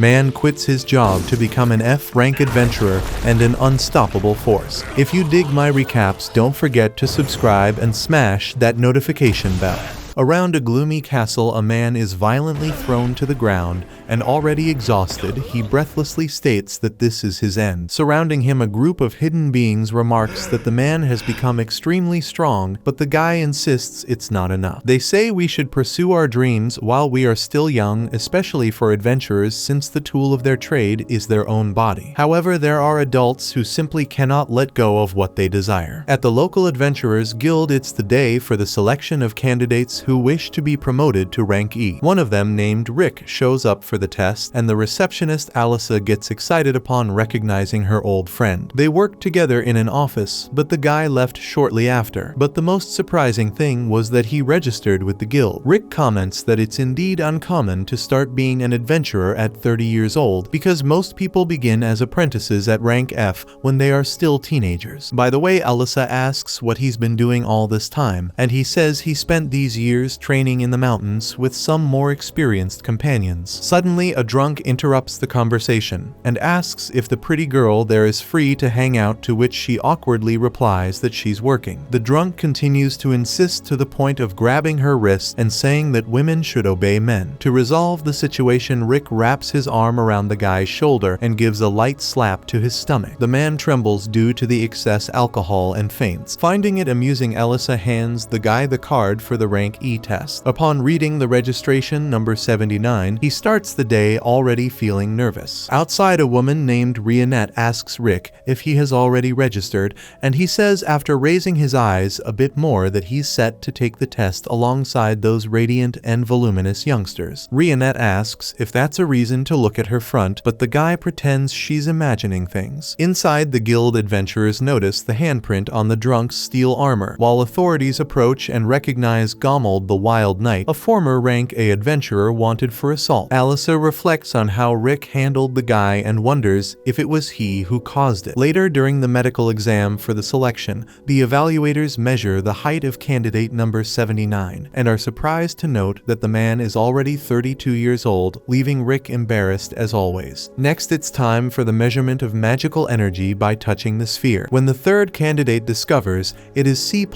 Man quits his job to become an F-rank adventurer and an unstoppable force. If you dig my recaps, don't forget to subscribe and smash that notification bell. Around a gloomy castle, a man is violently thrown to the ground, and already exhausted, he breathlessly states that this is his end. Surrounding him, a group of hidden beings remarks that the man has become extremely strong, but the guy insists it's not enough. They say we should pursue our dreams while we are still young, especially for adventurers, since the tool of their trade is their own body. However, there are adults who simply cannot let go of what they desire. At the local adventurers guild, it's the day for the selection of candidates who wish to be promoted to rank E. One of them, named Rick, shows up for the test, and the receptionist Alyssa gets excited upon recognizing her old friend. They worked together in an office, but the guy left shortly after. But the most surprising thing was that he registered with the guild. Rick comments that it's indeed uncommon to start being an adventurer at 30 years old, because most people begin as apprentices at rank F when they are still teenagers. By the way, Alyssa asks what he's been doing all this time, and he says he spent these years training in the mountains with some more experienced companions. Suddenly, a drunk interrupts the conversation and asks if the pretty girl there is free to hang out, to which she awkwardly replies that she's working. The drunk continues to insist, to the point of grabbing her wrist and saying that women should obey men. To resolve the situation, Rick wraps his arm around the guy's shoulder and gives a light slap to his stomach. The man trembles due to the excess alcohol and faints. Finding it amusing, Alyssa hands the guy the card for the rank E test. Upon reading the registration number 79, he starts the day already feeling nervous. Outside, a woman named Rionette asks Rick if he has already registered, and he says after raising his eyes a bit more that he's set to take the test alongside those radiant and voluminous youngsters. Rionette asks if that's a reason to look at her front, but the guy pretends she's imagining things. Inside, the guild adventurers notice the handprint on the drunk's steel armor, while authorities approach and recognize Gommel the Wild Knight, a former rank A adventurer wanted for assault. Alyssa reflects on how Rick handled the guy and wonders if it was he who caused it. Later, during the medical exam for the selection, the evaluators measure the height of candidate number 79 and are surprised to note that the man is already 32 years old, leaving Rick embarrassed as always. Next, it's time for the measurement of magical energy by touching the sphere. When the third candidate discovers it is C+,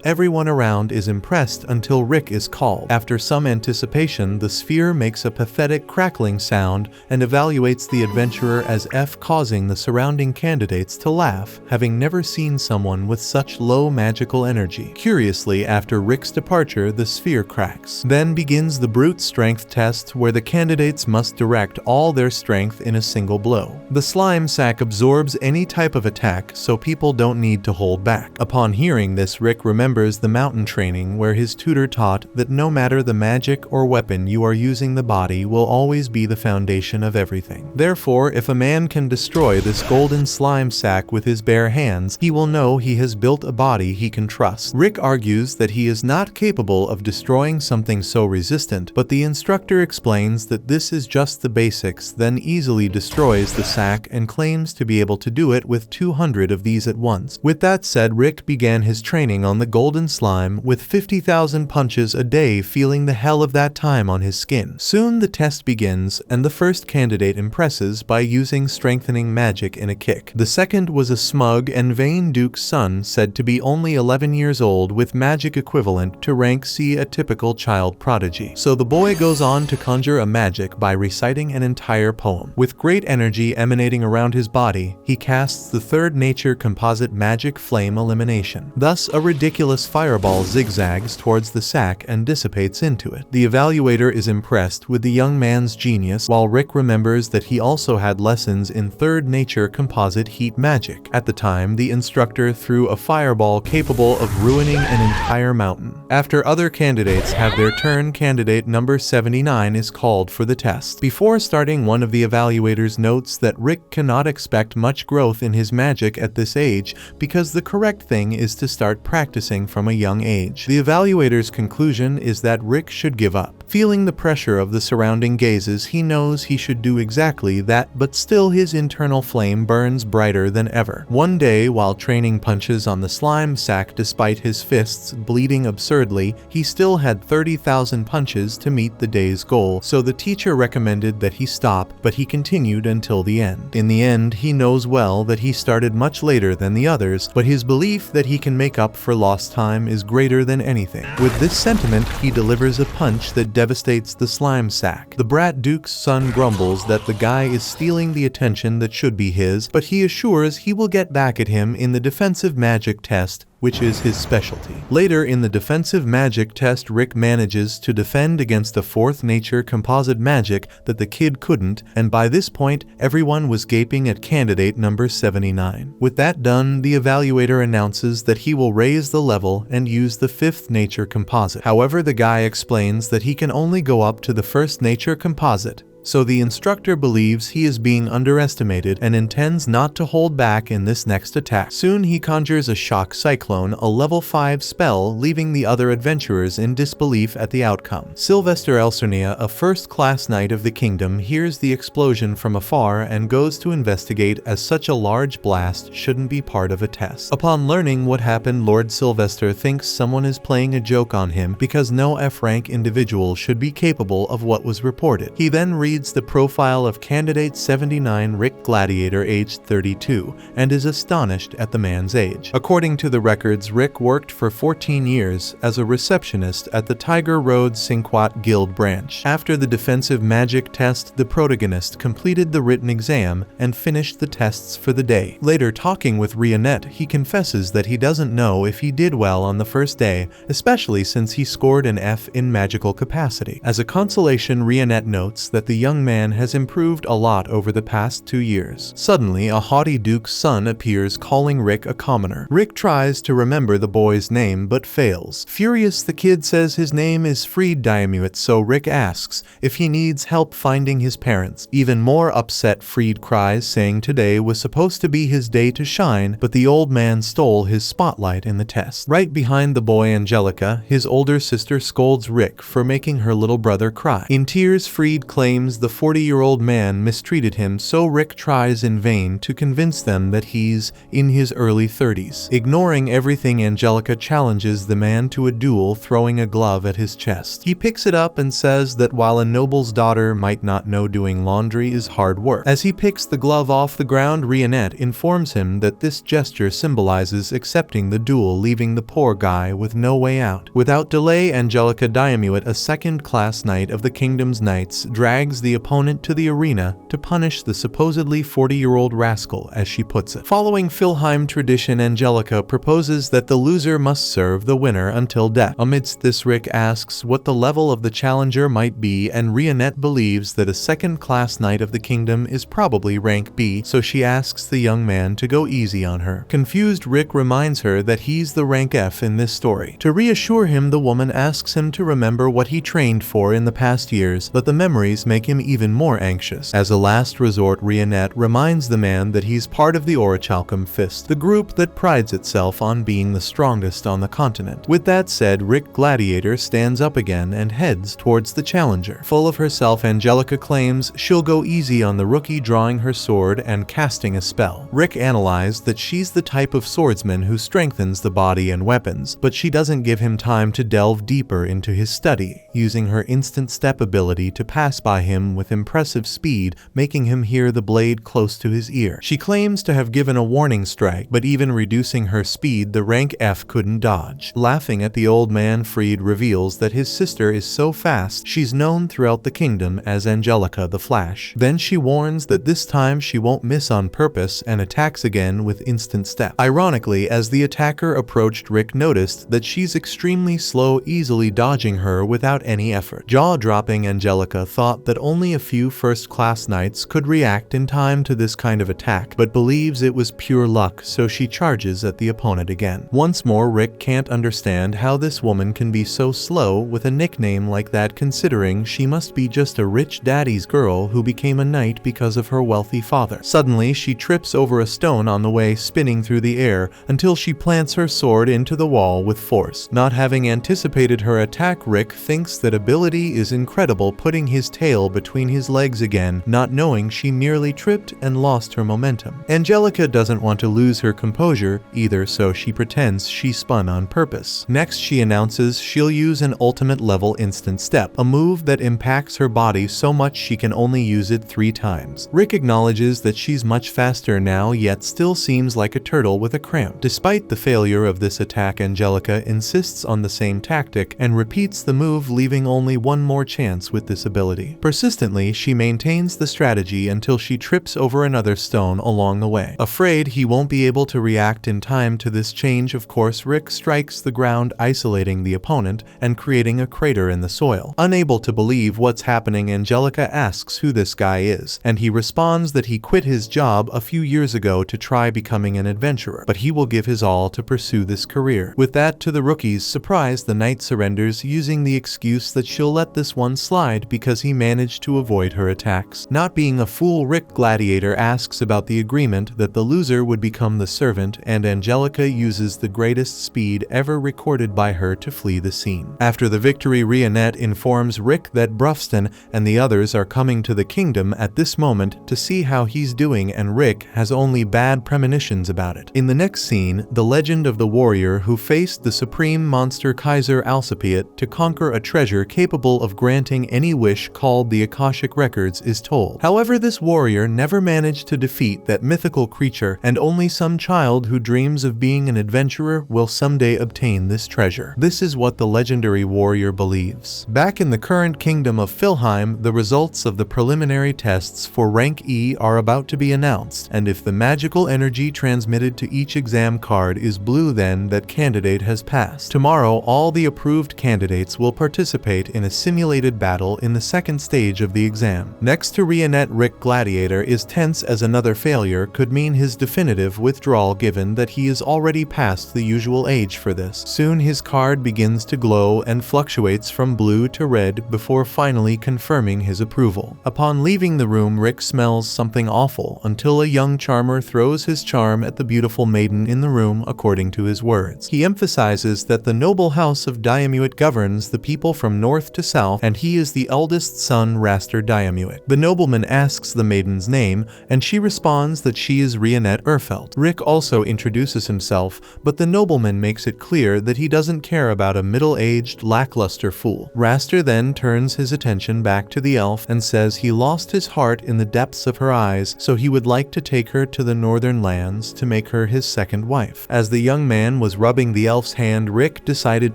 everyone around is impressed until Rick is called. After some anticipation, the sphere makes a pathetic crackling sound and evaluates the adventurer as F, causing the surrounding candidates to laugh, having never seen someone with such low magical energy. Curiously, after Rick's departure, the sphere cracks. Then begins the brute strength test, where the candidates must direct all their strength in a single blow. The slime sack absorbs any type of attack, so people don't need to hold back. Upon hearing this, Rick remembers the mountain training where his tutor taught that no matter the magic or weapon you are using, the body will always be the foundation of everything. Therefore, if a man can destroy this golden slime sack with his bare hands, he will know he has built a body he can trust. Rick argues that he is not capable of destroying something so resistant, but the instructor explains that this is just the basics, then easily destroys the sack and claims to be able to do it with 200 of these at once. With that said, Rick began his training on the golden slime with 50,000 punches a day, feeling the hell of that time on his skin. Soon the test begins, and the first candidate impresses by using strengthening magic in a kick. The second was a smug and vain duke's son, said to be only 11 years old, with magic equivalent to rank C, a typical child prodigy. So the boy goes on to conjure a magic by reciting an entire poem. With great energy emanating around his body, he casts the third nature composite magic flame elimination. Thus, a ridiculous fireball zigzags towards the sack and dissipates into it. The evaluator is impressed with the young man's genius, while Rick remembers that he also had lessons in third nature composite heat magic. At the time, the instructor threw a fireball capable of ruining an entire mountain. After other candidates have their turn, candidate number 79 is called for the test. Before starting, one of the evaluators notes that Rick cannot expect much growth in his magic at this age because the correct thing is to start practicing from a young age. The evaluator's conclusion is that Rick should give up. Feeling the pressure of the surrounding gazes, he knows he should do exactly that, but still his internal flame burns brighter than ever. One day, while training punches on the slime sack despite his fists bleeding absurdly, he still had 30,000 punches to meet the day's goal, so the teacher recommended that he stop, but he continued until the end. In the end, he knows well that he started much later than the others, but his belief that he can make up for lost time is greater than anything. With this sentiment, he delivers a punch that devastates the slime sack. The brat duke's son grumbles that the guy is stealing the attention that should be his, but he assures he will get back at him in the defensive magic test, which is his specialty. Later in the defensive magic test, Rick manages to defend against a fourth nature composite magic that the kid couldn't, and by this point, everyone was gaping at candidate number 79. With that done, the evaluator announces that he will raise the level and use the fifth nature composite. However, the guy explains that he can only go up to the first nature composite, so the instructor believes he is being underestimated and intends not to hold back in this next attack. Soon he conjures a shock cyclone, a level 5 spell, leaving the other adventurers in disbelief at the outcome. Sylvester Elsernia, a first-class knight of the kingdom, hears the explosion from afar and goes to investigate, as such a large blast shouldn't be part of a test. Upon learning what happened, Lord Sylvester thinks someone is playing a joke on him because no F-rank individual should be capable of what was reported. He then reads the profile of candidate 79 Rick Gladiator, aged 32, and is astonished at the man's age. According to the records, Rick worked for 14 years as a receptionist at the Tiger Road Sinquat Guild branch. After the defensive magic test, the protagonist completed the written exam and finished the tests for the day. Later, talking with Rionette, he confesses that he doesn't know if he did well on the first day, especially since he scored an F in magical capacity. As a consolation, Rionette notes that the young man has improved a lot over the past 2 years. Suddenly, a haughty duke's son appears, calling Rick a commoner. Rick tries to remember the boy's name but fails. Furious, the kid says his name is Fried Diamuit, so Rick asks if he needs help finding his parents. Even more upset, Fried cries, saying today was supposed to be his day to shine, but the old man stole his spotlight in the test. Right behind the boy, Angelica, his older sister, scolds Rick for making her little brother cry. In tears, Fried claims the 40-year-old man mistreated him, so Rick tries in vain to convince them that he's in his early 30s. Ignoring everything, Angelica challenges the man to a duel, throwing a glove at his chest. He picks it up and says that while a noble's daughter might not know doing laundry is hard work. As he picks the glove off the ground, Rionette informs him that this gesture symbolizes accepting the duel, leaving the poor guy with no way out. Without delay, Angelica Diamuit, a second-class knight of the kingdom's knights, drags the opponent to the arena to punish the supposedly 40-year-old rascal, as she puts it. Following Philheim tradition, Angelica proposes that the loser must serve the winner until death. Amidst this, Rick asks what the level of the challenger might be, and Rionette believes that a second-class knight of the kingdom is probably rank B, so she asks the young man to go easy on her. Confused, Rick reminds her that he's the rank F in this story. To reassure him, the woman asks him to remember what he trained for in the past years, but the memories make him even more anxious. As a last resort, Rionette reminds the man that he's part of the Orichalcum Fist, the group that prides itself on being the strongest on the continent. With that said, Rick Gladiator stands up again and heads towards the challenger. Full of herself, Angelica claims she'll go easy on the rookie, drawing her sword and casting a spell. Rick analyzed that she's the type of swordsman who strengthens the body and weapons, but she doesn't give him time to delve deeper into his study, using her instant step ability to pass by him with impressive speed, making him hear the blade close to his ear. She claims to have given a warning strike, but even reducing her speed, the rank F couldn't dodge. Laughing at the old man, Fried reveals that his sister is so fast she's known throughout the kingdom as Angelica the Flash. Then she warns that this time she won't miss on purpose and attacks again with instant step. Ironically, as the attacker approached, Rick noticed that she's extremely slow, easily dodging her without any effort. Jaw-dropping, Angelica thought that only a few first-class knights could react in time to this kind of attack, but believes it was pure luck, so she charges at the opponent again. Once more, Rick can't understand how this woman can be so slow with a nickname like that, considering she must be just a rich daddy's girl who became a knight because of her wealthy father. Suddenly, she trips over a stone on the way, spinning through the air until she plants her sword into the wall with force. Not having anticipated her attack, Rick thinks thinks that ability is incredible, putting his tail between his legs again, not knowing she merely tripped and lost her momentum. Angelica doesn't want to lose her composure either, so she pretends she spun on purpose. Next, she announces she'll use an ultimate level instant step, a move that impacts her body so much she can only use it 3 times. Rick acknowledges that she's much faster now, yet still seems like a turtle with a cramp. Despite the failure of this attack, Angelica insists on the same tactic and repeats the move, leaving only one more chance with this ability. Persistently, she maintains the strategy until she trips over another stone along the way. Afraid he won't be able to react in time to this change, of course, Rick strikes the ground, isolating the opponent and creating a crater in the soil. Unable to believe what's happening, Angelica asks who this guy is, and he responds that he quit his job a few years ago to try becoming an adventurer, but he will give his all to pursue this career. With that, to the rookie's surprise, the knight surrenders, using the excuse that she'll let this one slide because he managed to avoid her attacks. Not being a fool, Rick Gladiator asks about the agreement that the loser would become the servant, and Angelica uses the greatest speed ever recorded by her to flee the scene. After the victory, Rionette informs Rick that Bruffston and the others are coming to the kingdom at this moment to see how he's doing, and Rick has only bad premonitions about it. In the next scene, the legend of the warrior who faced the supreme monster Kaiser Alcipiat to conquer a treasure capable of granting any wish called the Akashic Records is told. However, this warrior never managed to defeat that mythical creature, and only some child who dreams of being an adventurer will someday obtain this treasure. This is what the legendary warrior believes. Back in the current kingdom of Philheim, the results of the preliminary tests for rank E are about to be announced, and if the magical energy transmitted to each exam card is blue, then that candidate has passed. Tomorrow, all the approved candidates will participate in a simulated battle in the second stage of the exam. Next to Rionette, Rick Gladiator is tense as another failure could mean his definitive withdrawal, given that he is already past the usual age for this. Soon his card begins to glow and fluctuates from blue to red before finally confirming his approval. Upon leaving the room, Rick smells something awful until a young charmer throws his charm at the beautiful maiden in the room, according to his words. He emphasizes that the noble house of Diamuit governs the people from north to south, and he is the eldest son, Raster Diamuit. The nobleman asks the maiden's name, and she responds that she is Rionette Urfeld. Rick also introduces himself, but the nobleman makes it clear that he doesn't care about a middle-aged, lackluster fool. Raster then turns his attention back to the elf and says he lost his heart in the depths of her eyes, so he would like to take her to the northern lands to make her his second wife. As the young man was rubbing the elf's hand, Rick decided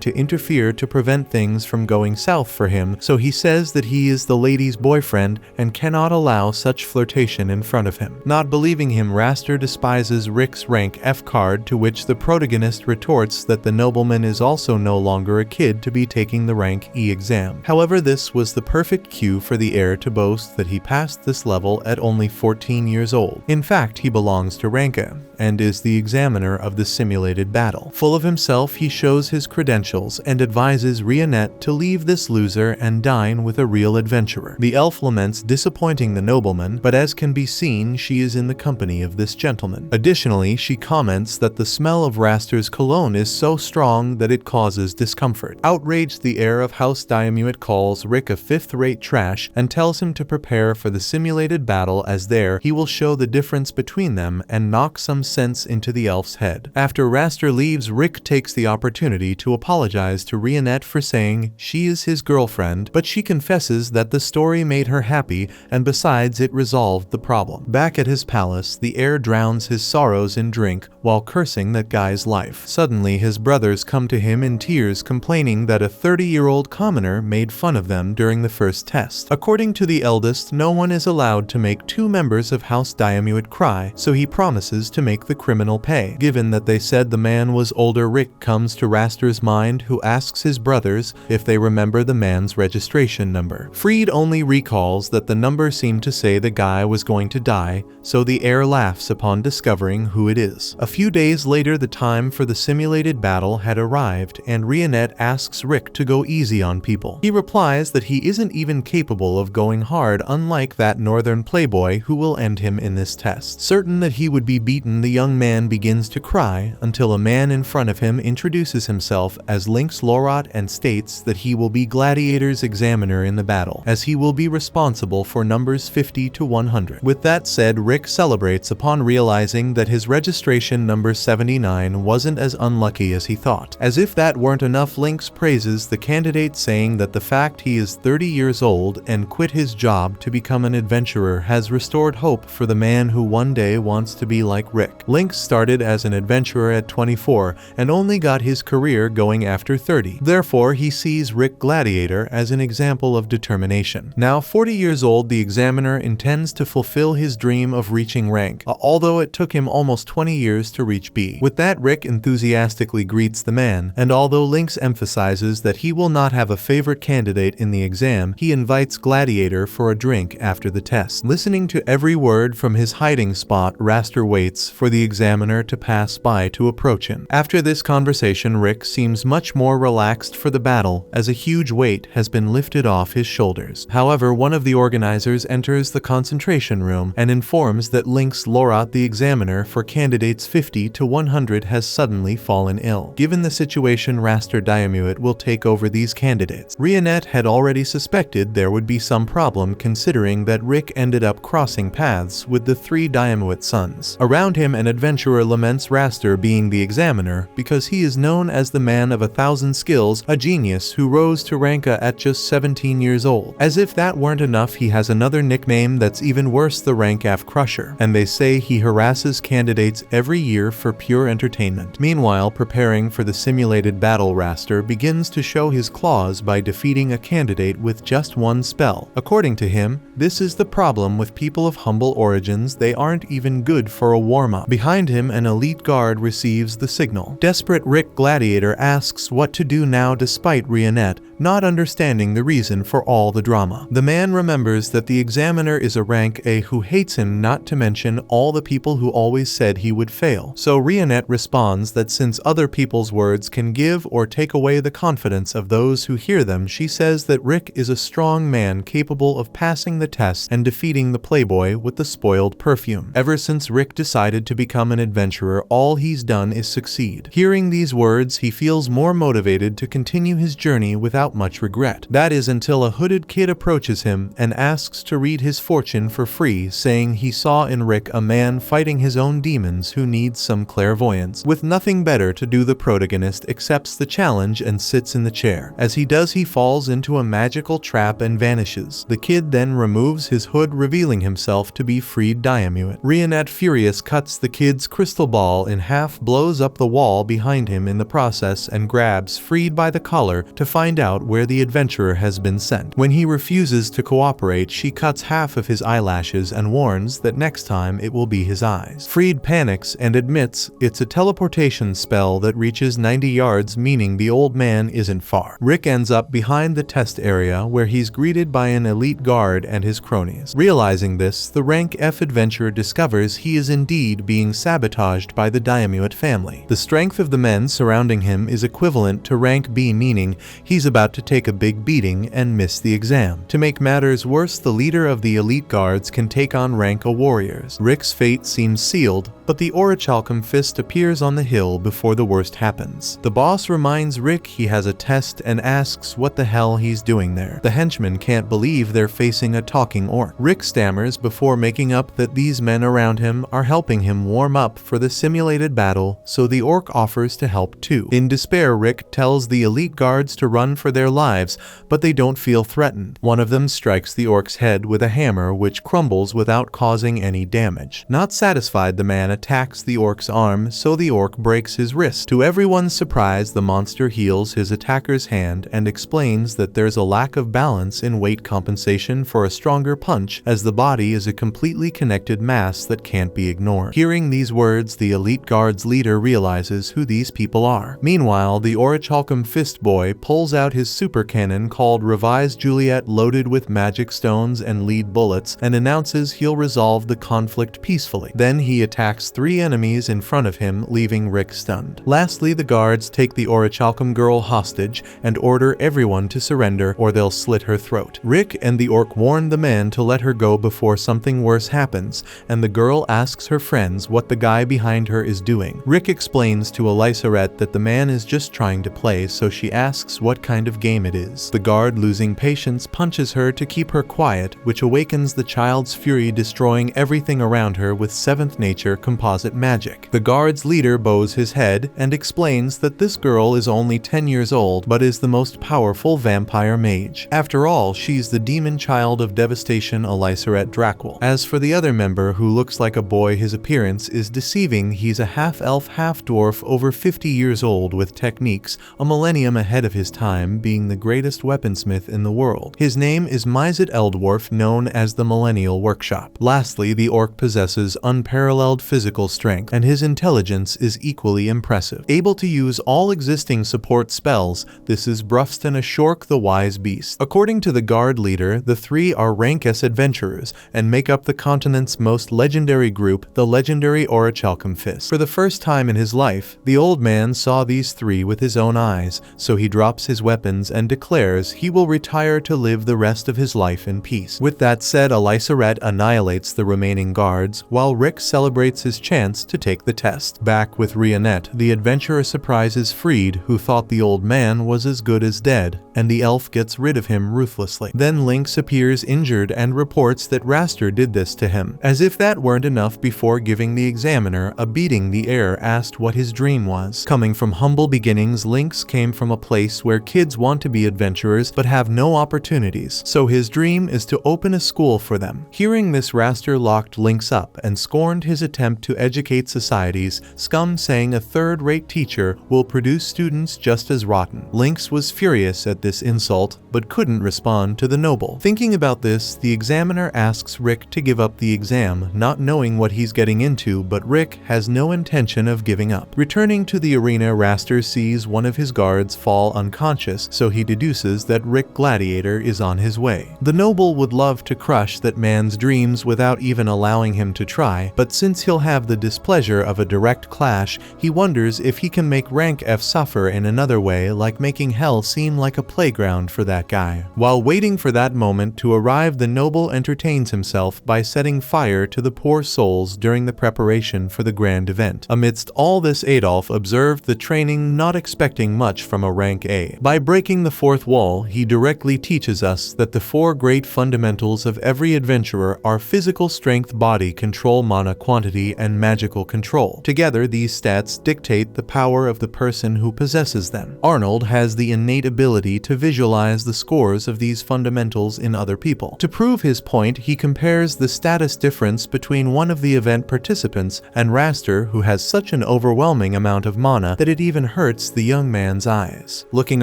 to interfere to prevent things from going south for him, so he says that he is the lady's boyfriend and cannot allow such flirtation in front of him. Not believing him, Raster despises Rick's rank F card, to which the protagonist retorts that the nobleman is also no longer a kid to be taking the rank E exam. However, this was the perfect cue for the heir to boast that he passed this level at only 14 years old. In fact, he belongs to rank M and is the examiner of the simulated battle. Full of himself, he shows his credentials and advises Rionette to leave this loser and dine with a real adventurer. The elf laments disappointing the nobleman, but as can be seen, she is in the company of this gentleman. Additionally, she comments that the smell of Raster's cologne is so strong that it causes discomfort. Outraged, the heir of House Diamuit calls Rick a fifth-rate trash and tells him to prepare for the simulated battle, as there he will show the difference between them and knock some sense into the elf's head. After Raster leaves, Rick takes the opportunity to apologize to Rionette for saying she is his girlfriend, but she confesses that the story made her happy, and besides, it resolved the problem. Back at his palace, the heir drowns his sorrows in drink while cursing that guy's life. Suddenly, his brothers come to him in tears, complaining that a 30-year-old commoner made fun of them during the first test. According to the eldest, no one is allowed to make 2 members of House Diamuit cry, so he promises to make the criminal pay. Given that they said the man was older, Rick comes to Raster's mind, who asks his brothers if they remember the man's registration number. Freed only recalls that the number seemed to say the guy was going to die, so the heir laughs upon discovering who it is. A few days later, the time for the simulated battle had arrived, and Rionette asks Rick to go easy on people. He replies that he isn't even capable of going hard, unlike that northern playboy who will end him in this test. Certain that he would be beaten, and the young man begins to cry until a man in front of him introduces himself as Link's Lorot and states that he will be Gladiator's examiner in the battle, as he will be responsible for numbers 50 to 100. With that said, Rick celebrates upon realizing that his registration number 79 wasn't as unlucky as he thought. As if that weren't enough, Link's praises the candidate, saying that the fact he is 30 years old and quit his job to become an adventurer has restored hope for the man who one day wants to be like Rick. Link started as an adventurer at 24 and only got his career going after 30. Therefore, he sees Rick Gladiator as an example of determination. Now 40 years old, the examiner intends to fulfill his dream of reaching rank, although it took him almost 20 years to reach B. With that, Rick enthusiastically greets the man, and although Lynx emphasizes that he will not have a favorite candidate in the exam, he invites Gladiator for a drink after the test. Listening to every word from his hiding spot, Raster waits for the examiner to pass by to approach him. After this conversation, Rick seems much more relaxed for the battle, as a huge weight has been lifted off his shoulders. However, one of the organizers enters the concentration room and informs that Lynx Lorot, the examiner for candidates 50 to 100, has suddenly fallen ill. Given the situation, Raster Diamuit will take over these candidates. Rionette had already suspected there would be some problem, considering that Rick ended up crossing paths with the 3 Diamuit sons. Around him, an adventurer laments Raster being the examiner because he is known as the man of 1,000 skills, a genius who rose to ranka at just 17 years old. As if that weren't enough, he has another nickname that's even worse, the Rankaf Crusher, and they say he harasses candidates every year for pure entertainment. Meanwhile, preparing for the simulated battle, Raster begins to show his claws by defeating a candidate with just one spell. According to him, this is the problem with people of humble origins, they aren't even good for a warm-up. Behind him, an elite guard receives the signal. Desperate Rick Gladiator asks what to do now, despite Rionette not understanding the reason for all the drama. The man remembers that the examiner is a rank A who hates him, not to mention all the people who always said he would fail. So Rionette responds that since other people's words can give or take away the confidence of those who hear them, she says that Rick is a strong man capable of passing the test and defeating the playboy with the spoiled perfume. Ever since Rick decided to become an adventurer, all he's done is succeed. Hearing these words, he feels more motivated to continue his journey without much regret. That is until a hooded kid approaches him and asks to read his fortune for free, saying he saw in Rick a man fighting his own demons who needs some clairvoyance. With nothing better to do, the protagonist accepts the challenge and sits in the chair. As he does, he falls into a magical trap and vanishes. The kid then removes his hood, revealing himself to be freed Diamuit. Rionette, furious, cuts the kid's crystal ball in half, blows up the wall behind him in the process, and grabs Freed by the collar to find out where the adventurer has been sent. When he refuses to cooperate, she cuts half of his eyelashes and warns that next time it will be his eyes. Freed panics and admits it's a teleportation spell that reaches 90 yards, meaning the old man isn't far. Rick ends up behind the test area, where he's greeted by an elite guard and his cronies. Realizing this, the rank F adventurer discovers he is indeed being sabotaged by the Diamuit family. The strength of the men surrounding him is equivalent to rank B, meaning he's about to take a big beating and miss the exam. To make matters worse, the leader of the elite guards can take on rank A warriors. Rick's fate seems sealed, but the Orichalcum Fist appears on the hill before the worst happens. The boss reminds Rick he has a test and asks what the hell he's doing there. The henchmen can't believe they're facing a talking orc. Rick stammers before making up that these men around him are helping him warm up for the simulated battle, so the orc offers to help too. In despair, Rick tells the elite guards to run for their lives, but they don't feel threatened. One of them strikes the orc's head with a hammer, which crumbles without causing any damage. Not satisfied, the man attacks the orc's arm, so the orc breaks his wrist. To everyone's surprise, the monster heals his attacker's hand and explains that there's a lack of balance in weight compensation for a stronger punch, as the body is a completely connected mass that can't be ignored. Hearing these words, the elite guard's leader realizes who these people are. Meanwhile, the Orichalcum Fist boy pulls out his super cannon called Revised Juliet, loaded with magic stones and lead bullets, and announces he'll resolve the conflict peacefully. Then he attacks knocks 3 enemies in front of him, leaving Rick stunned. Lastly, the guards take the orichalcum girl hostage and order everyone to surrender or they'll slit her throat. Rick and the orc warn the man to let her go before something worse happens, and the girl asks her friends what the guy behind her is doing. Rick explains to Alysaret that the man is just trying to play, so she asks what kind of game it is. The guard, losing patience, punches her to keep her quiet, which awakens the child's fury, destroying everything around her with 7th nature composite magic. The guard's leader bows his head and explains that this girl is only 10 years old but is the most powerful vampire mage. After all, she's the demon child of devastation, Alysaret Drakwell. As for the other member, who looks like a boy, his appearance is deceiving. He's a half-elf, half-dwarf, over 50 years old, with techniques a millennium ahead of his time, being the greatest weaponsmith in the world. His name is Mizet Eldwarf, known as the Millennial Workshop. Lastly, the orc possesses unparalleled physical strength, and his intelligence is equally impressive. Able to use all existing support spells, this is Brufston, a Shork the Wise Beast. According to the guard leader, the 3 are rank S adventurers and make up the continent's most legendary group, the legendary Orichalcum Fist. For the first time in his life, the old man saw these 3 with his own eyes, so he drops his weapons and declares he will retire to live the rest of his life in peace. With that said, Alysaret annihilates the remaining guards, while Rick celebrates his chance to take the test. Back with Rionette, the adventurer surprises Freed, who thought the old man was as good as dead, and the elf gets rid of him ruthlessly. Then Lynx appears injured and reports that Raster did this to him. As if that weren't enough, before giving the examiner a beating, the heir asked what his dream was. Coming from humble beginnings, Lynx came from a place where kids want to be adventurers but have no opportunities, so his dream is to open a school for them. Hearing this, Raster locked Lynx up and scorned his attempt to educate society's scum, saying a third-rate teacher will produce students just as rotten. Lynx was furious at this insult, but couldn't respond to the noble. Thinking about this, the examiner asks Rick to give up the exam, not knowing what he's getting into, but Rick has no intention of giving up. Returning to the arena, Raster sees one of his guards fall unconscious, so he deduces that Rick Gladiator is on his way. The noble would love to crush that man's dreams without even allowing him to try, but since he'll have the displeasure of a direct clash, he wonders if he can make rank F suffer in another way, like making hell seem like a playground for that guy. While waiting for that moment to arrive, the noble entertains himself by setting fire to the poor souls during the preparation for the grand event. Amidst all this, Adolf observed the training, not expecting much from a rank A. By breaking the 4th wall, he directly teaches us that the 4 great fundamentals of every adventurer are physical strength, body control, mana quantity, and magical control. Together, these stats dictate the power of the person who possesses them. Arnold has the innate ability to visualize the scores of these fundamentals in other people. To prove his point, he compares the status difference between one of the event participants and Raster, who has such an overwhelming amount of mana that it even hurts the young man's eyes. Looking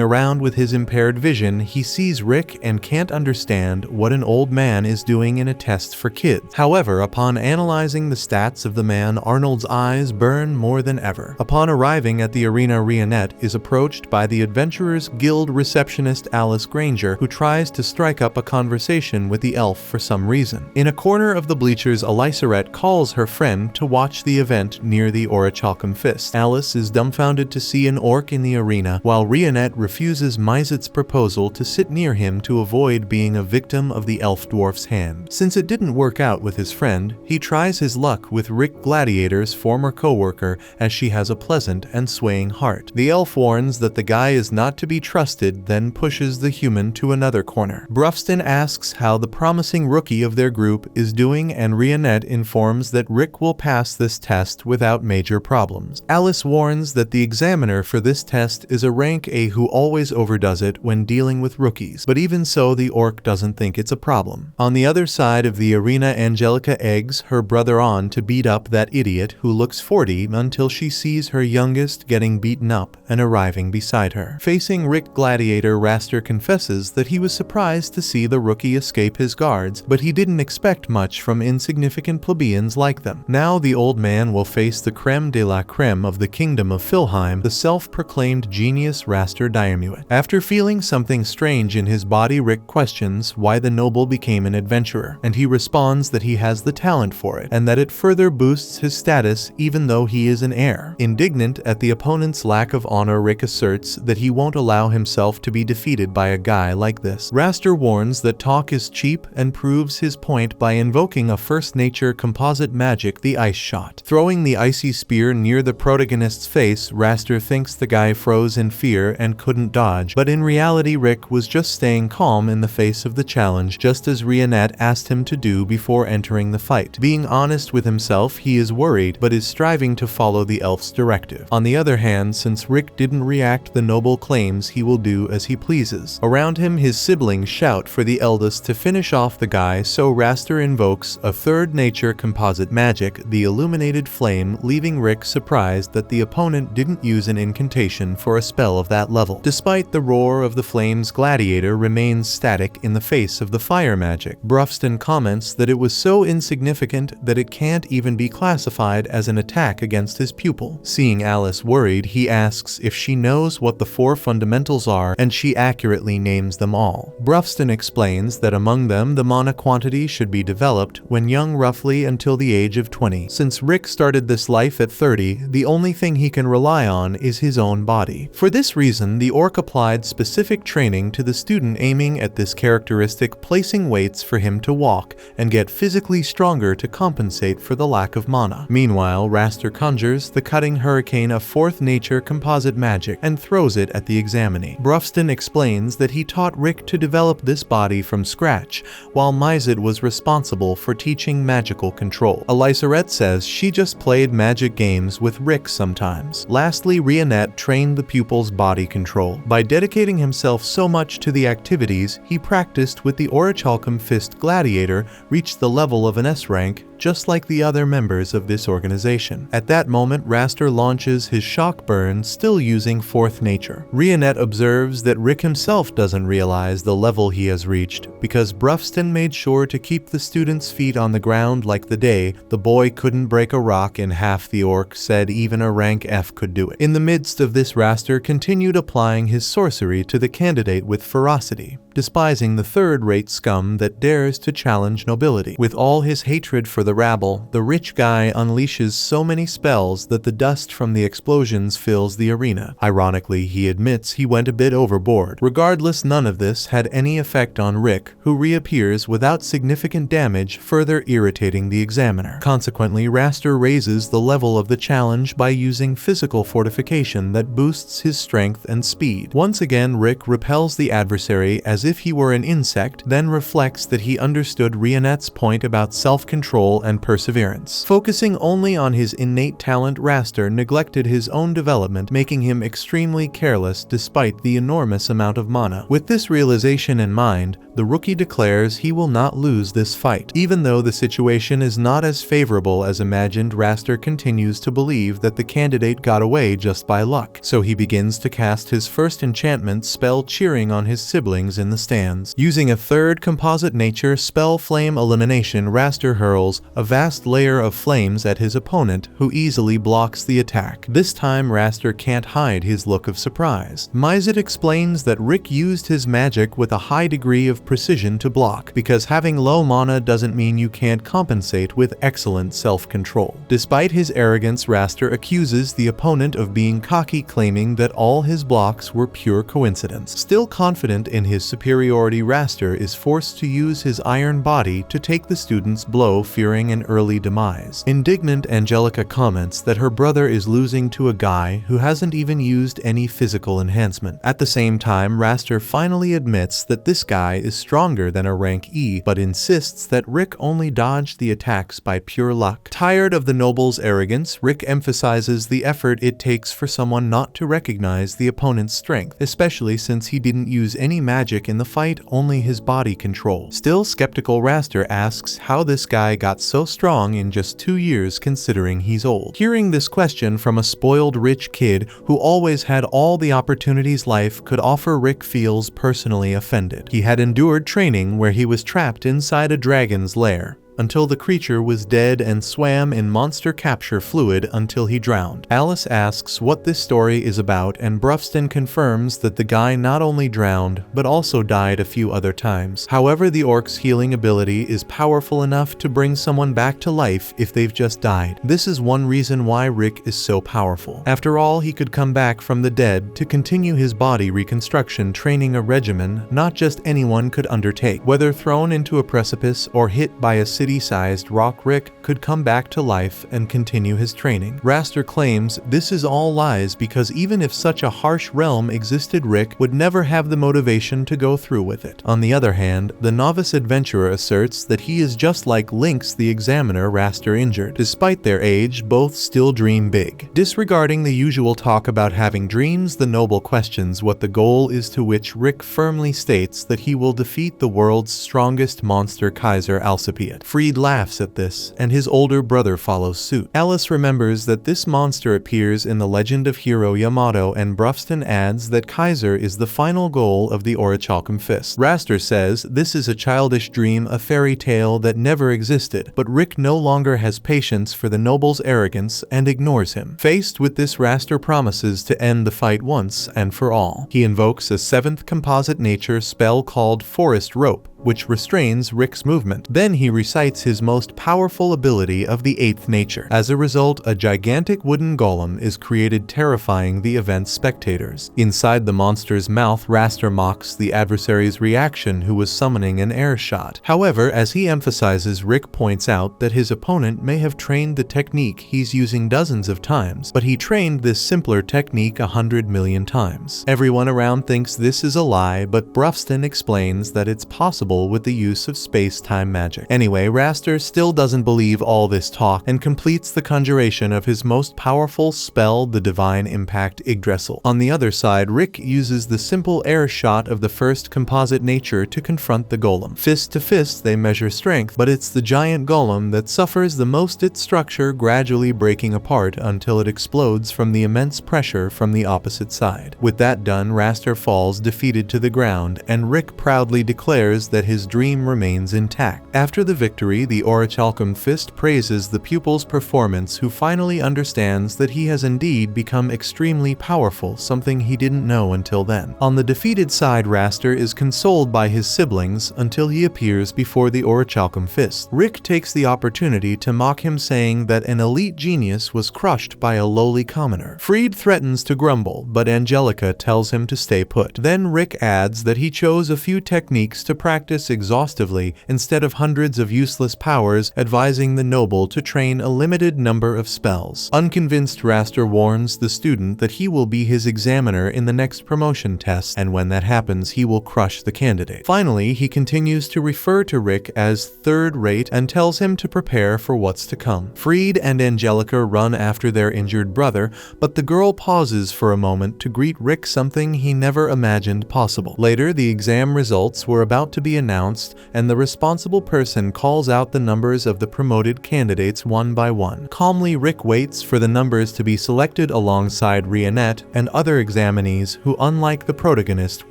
around with his impaired vision, he sees Rick and can't understand what an old man is doing in a test for kids. However, upon analyzing the stats of the man, Arnold's eyes burn more than ever. Upon arriving at the arena, Rionette is approached by the Adventurers Guild receptionist Alice Granger, who tries to strike up a conversation with the elf for some reason. In a corner of the bleachers, Alysaret calls her friend to watch the event near the Orichalcum Fist. Alice is dumbfounded to see an orc in the arena, while Rionette refuses Mizet's proposal to sit near him to avoid being a victim of the elf dwarf's hand. Since it didn't work out with his friend, he tries his luck with Rick Gladiator's former co-worker, as she has a pleasant and swaying heart. The elf warns that the guy is not to be trusted, then pushes the human to another corner. Brufston asks how the promising rookie of their group is doing, and Rionette informs that Rick will pass this test without major problems. Alice warns that the examiner for this test is a rank A who always overdoes it when dealing with rookies, but even so, the orc doesn't think it's a problem. On the other side of the arena, Angelica eggs her brother on to beat up that idiot who looks 40 until she sees her youngest getting beaten up and arriving beside her. Facing Rick Gladiator later, Raster confesses that he was surprised to see the rookie escape his guards, but he didn't expect much from insignificant plebeians like them. Now the old man will face the creme de la creme of the kingdom of Philheim, the self-proclaimed genius Raster Diarmuid. After feeling something strange in his body, Rick questions why the noble became an adventurer, and he responds that he has the talent for it, and that it further boosts his status even though he is an heir. Indignant at the opponent's lack of honor, Rick asserts that he won't allow himself to be defeated by a guy like this. Raster warns that talk is cheap and proves his point by invoking a first nature composite magic, the ice shot. Throwing the icy spear near the protagonist's face, Raster thinks the guy froze in fear and couldn't dodge, but in reality Rick was just staying calm in the face of the challenge, just as Rionette asked him to do before entering the fight. Being honest with himself, he is worried, but is striving to follow the elf's directive. On the other hand, since Rick didn't react, the noble claims he will do as he pleases. Around him, his siblings shout for the eldest to finish off the guy, so Raster invokes a third nature composite magic, the illuminated flame, leaving Rick surprised that the opponent didn't use an incantation for a spell of that level. Despite the roar of the flames, Gladiator remains static in the face of the fire magic. Brufston comments that it was so insignificant that it can't even be classified as an attack against his pupil. Seeing Alice worried, he asks if she knows what the four fundamentals are, and she accurately names them all. Brufston explains that among them, the mana quantity should be developed when young, roughly until the age of 20. Since Rick started this life at 30, the only thing he can rely on is his own body. For this reason, the orc applied specific training to the student aiming at this characteristic, placing weights for him to walk and get physically stronger to compensate for the lack of mana. Meanwhile, Raster conjures the cutting hurricane of fourth nature composite magic and throws it at the examinee. Brufston explains that he taught Rick to develop this body from scratch, while Mizet was responsible for teaching magical control. Elisarette says she just played magic games with Rick sometimes. Lastly, Rionette trained the pupil's body control. By dedicating himself so much to the activities he practiced with the Orichalcum Fist, Gladiator reached the level of an S rank, just like the other members of this organization. At that moment, Raster launches his shock burn, still using fourth nature. Rionette observes that Rick himself doesn't realize the level he has reached, because Brufston made sure to keep the student's feet on the ground like the day the boy couldn't break a rock in half. The orc said even a rank F could do it. In the midst of this, Raster continued applying his sorcery to the candidate with ferocity, despising the third-rate scum that dares to challenge nobility. With all his hatred for the rabble, the rich guy unleashes so many spells that the dust from the explosions fills the arena. Ironically, he admits he went a bit overboard. Regardless, none of this had any effect on Rick, who reappears without significant damage, further irritating the examiner. Consequently, Raster raises the level of the challenge by using physical fortification that boosts his strength and speed. Once again, Rick repels the adversary as if he were an insect, then reflects that he understood Rionette's point about self-control and perseverance. Focusing only on his innate talent, Raster neglected his own development, making him extremely careless despite the enormous amount of mana. With this realization in mind, the rookie declares he will not lose this fight. Even though the situation is not as favorable as imagined, Raster continues to believe that the candidate got away just by luck, so he begins to cast his first enchantment spell, cheering on his siblings in the stands. Using a third composite nature spell, Flame Elimination, Raster hurls a vast layer of flames at his opponent, who easily blocks the attack. This time, Raster can't hide his look of surprise. Mizet explains that Rick used his magic with a high degree of precision to block, because having low mana doesn't mean you can't compensate with excellent self-control. Despite his arrogance, Raster accuses the opponent of being cocky, claiming that all his blocks were pure coincidence. Still confident in his superiority, Raster is forced to use his iron body to take the student's blow, fearing an early demise. Indignant, Angelica comments that her brother is losing to a guy who hasn't even used any physical enhancement. At the same time, Raster finally admits that this guy is stronger than a rank E, but insists that Rick only dodged the attacks by pure luck. Tired of the noble's arrogance, Rick emphasizes the effort it takes for someone not to recognize the opponent's strength, especially since he didn't use any magic in the fight, only his body control. Still skeptical, Raster asks how this guy got so strong in just 2 years considering he's old? Hearing this question from a spoiled rich kid who always had all the opportunities life could offer, Rick feels personally offended. He had endured training where he was trapped inside a dragon's lair until the creature was dead and swam in monster capture fluid until he drowned. Alice asks what this story is about, and Brufston confirms that the guy not only drowned but also died a few other times. However, the orc's healing ability is powerful enough to bring someone back to life if they've just died. This is one reason why Rick is so powerful. After all, he could come back from the dead to continue his body reconstruction training, a regimen not just anyone could undertake. Whether thrown into a precipice or hit by a city-sized rock, Rick could come back to life and continue his training. Raster claims this is all lies because even if such a harsh realm existed, Rick would never have the motivation to go through with it. On the other hand, the novice adventurer asserts that he is just like Lynx, the examiner Raster injured. Despite their age, both still dream big. Disregarding the usual talk about having dreams, the noble questions what the goal is, to which Rick firmly states that he will defeat the world's strongest monster, Kaiser Alcipiat. Freed laughs at this, and his older brother follows suit. Alice remembers that this monster appears in the legend of hero Yamato, and Brufston adds that Kaiser is the final goal of the Orichalcum Fist. Raster says this is a childish dream, a fairy tale that never existed, but Rick no longer has patience for the noble's arrogance and ignores him. Faced with this, Raster promises to end the fight once and for all. He invokes a 7th composite nature spell called Forest Rope, which restrains Rick's movement. Then he recites his most powerful ability of the 8th nature. As a result, a gigantic wooden golem is created, terrifying the event's spectators. Inside the monster's mouth, Raster mocks the adversary's reaction, who was summoning an air shot. However, as he emphasizes, Rick points out that his opponent may have trained the technique he's using dozens of times, but he trained this simpler technique 100 million times. Everyone around thinks this is a lie, but Brufston explains that it's possible with the use of space-time magic. Anyway, Raster still doesn't believe all this talk and completes the conjuration of his most powerful spell, the Divine Impact Yggdrasil. On the other side, Rick uses the simple air shot of the 1st composite nature to confront the golem. Fist to fist, they measure strength, but it's the giant golem that suffers the most, its structure gradually breaking apart until it explodes from the immense pressure from the opposite side. With that done, Raster falls defeated to the ground, and Rick proudly declares that his dream remains intact. After the victory, the Orichalcum Fist praises the pupil's performance, who finally understands that he has indeed become extremely powerful, something he didn't know until then. On the defeated side, Raster is consoled by his siblings until he appears before the Orichalcum Fist. Rick takes the opportunity to mock him, saying that an elite genius was crushed by a lowly commoner. Freed threatens to grumble, but Angelica tells him to stay put. Then Rick adds that he chose a few techniques to practice exhaustively instead of hundreds of useless powers, advising the noble to train a limited number of spells. Unconvinced, Raster warns the student that he will be his examiner in the next promotion test, and when that happens, he will crush the candidate. Finally, he continues to refer to Rick as third-rate and tells him to prepare for what's to come. Freed and Angelica run after their injured brother, but the girl pauses for a moment to greet Rick, something he never imagined possible. Later, the exam results were about to be announced, and the responsible person calls out the numbers of the promoted candidates one by one. Calmly, Rick waits for the numbers to be selected alongside Rionette and other examinees who, unlike the protagonist,